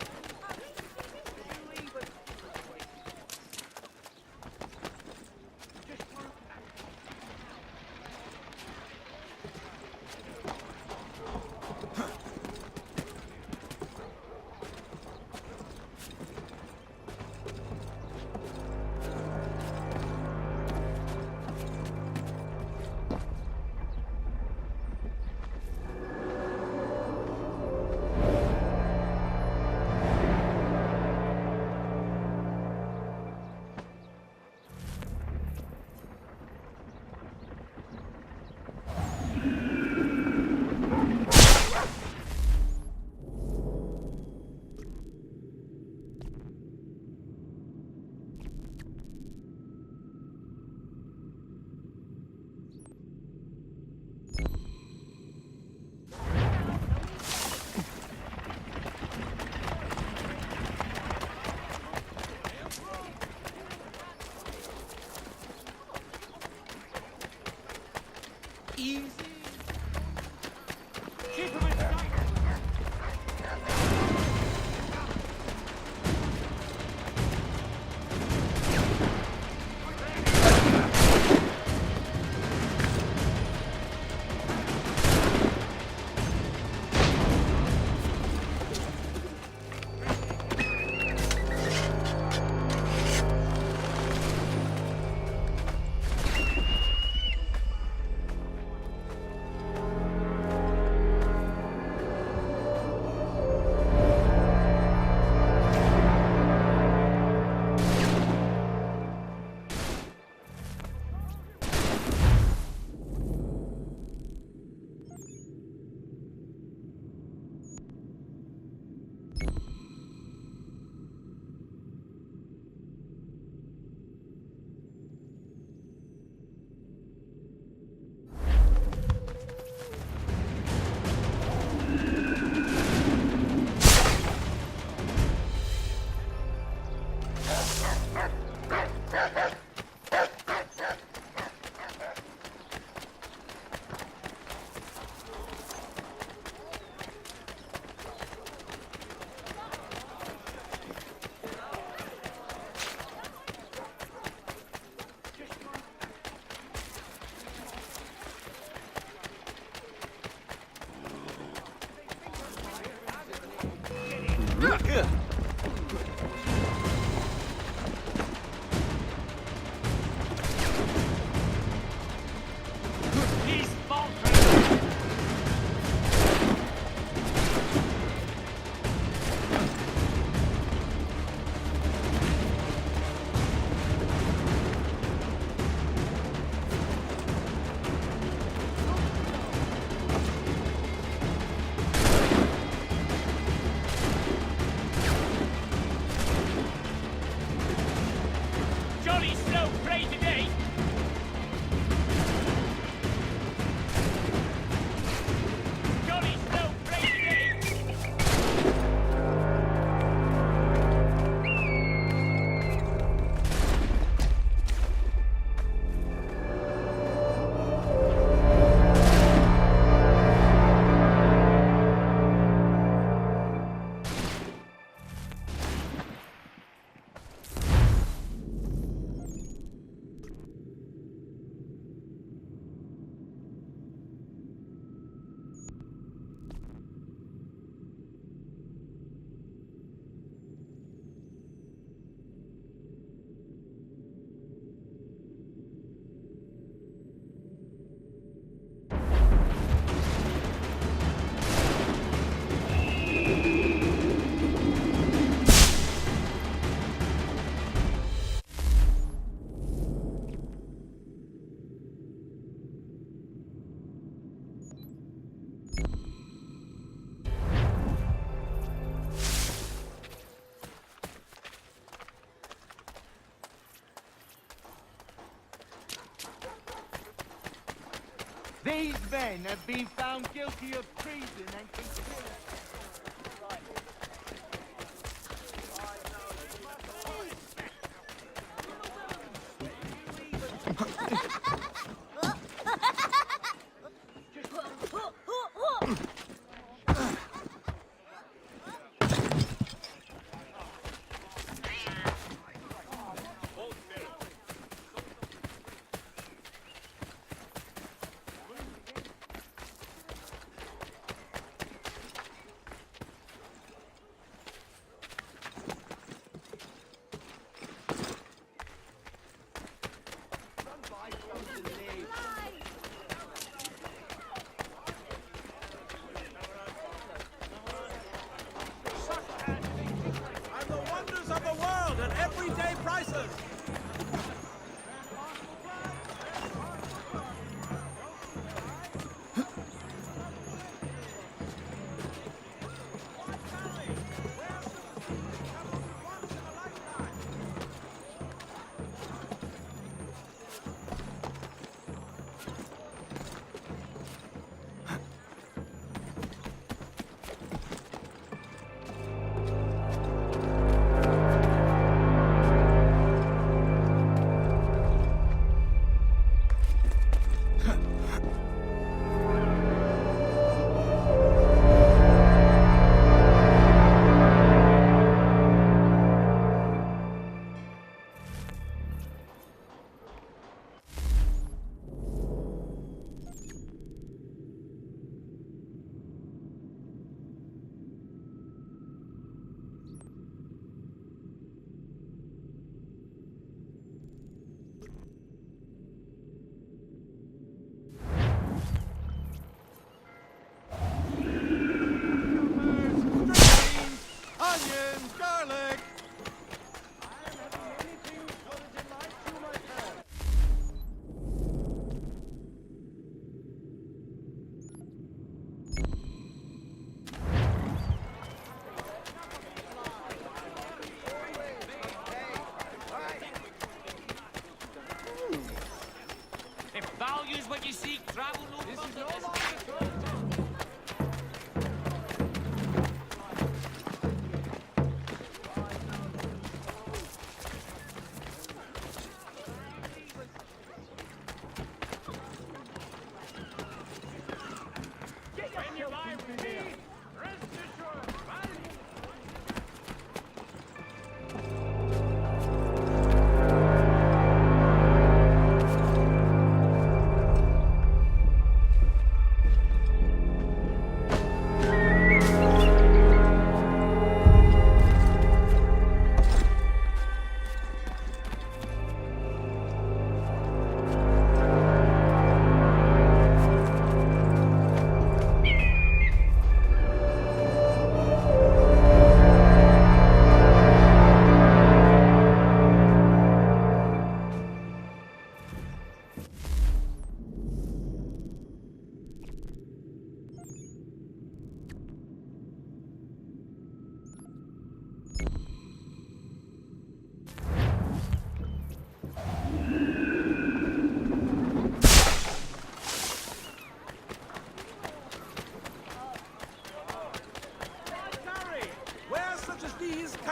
sucker! He's faltering! Jolly slow prey today! Jolly slow prey today! These men have been found guilty of treason and conspiracy.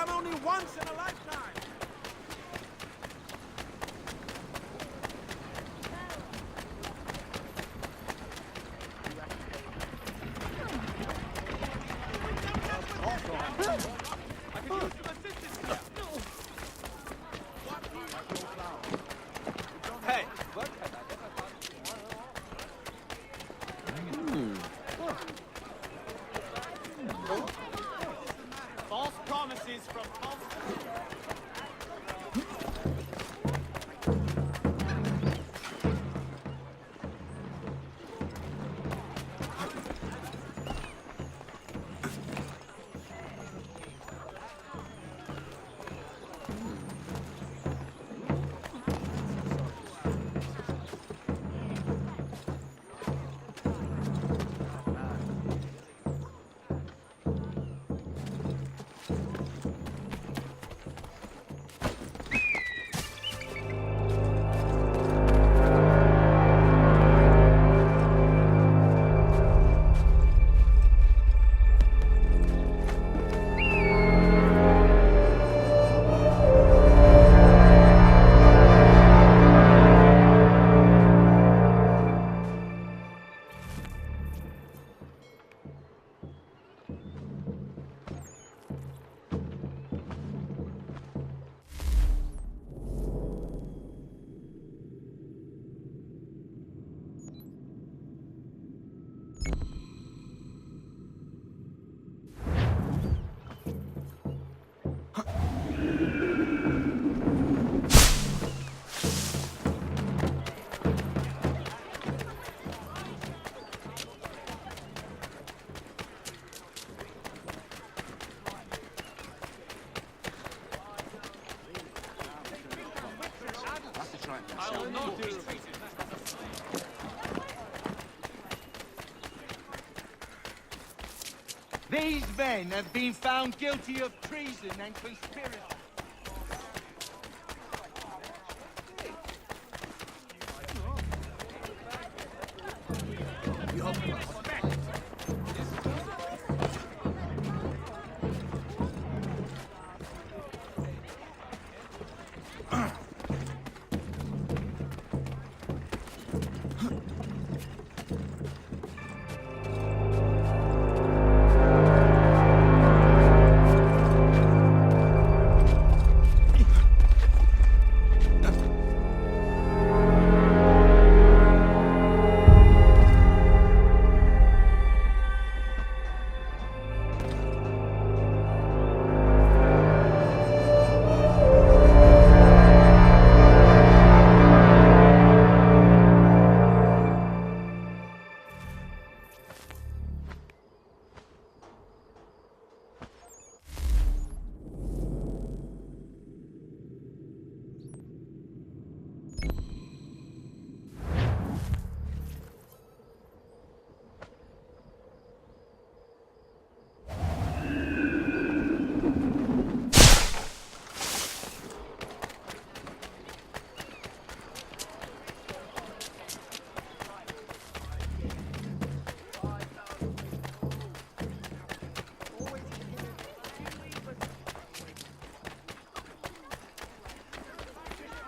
done only once in a lifetime. Hey! False promises from false... These men have been found guilty of treason and conspiracy.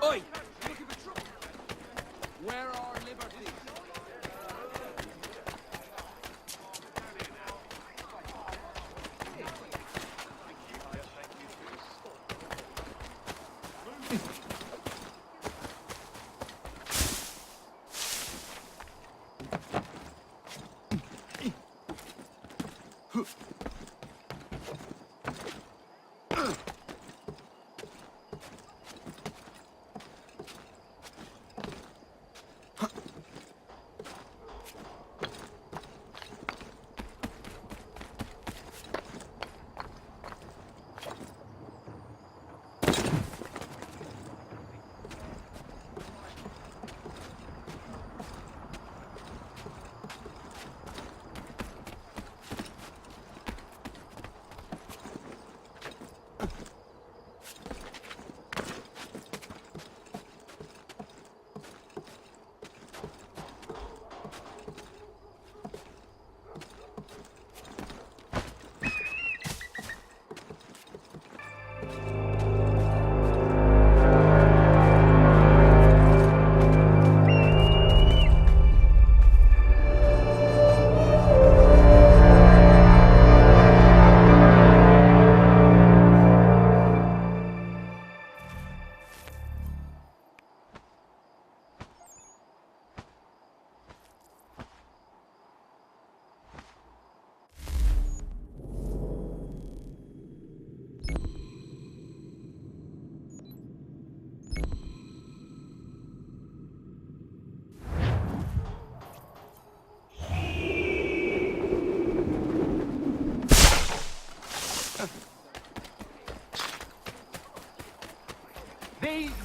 Oi! Where are liberties?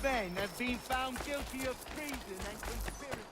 men have been found guilty of treason and conspiracy.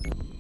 you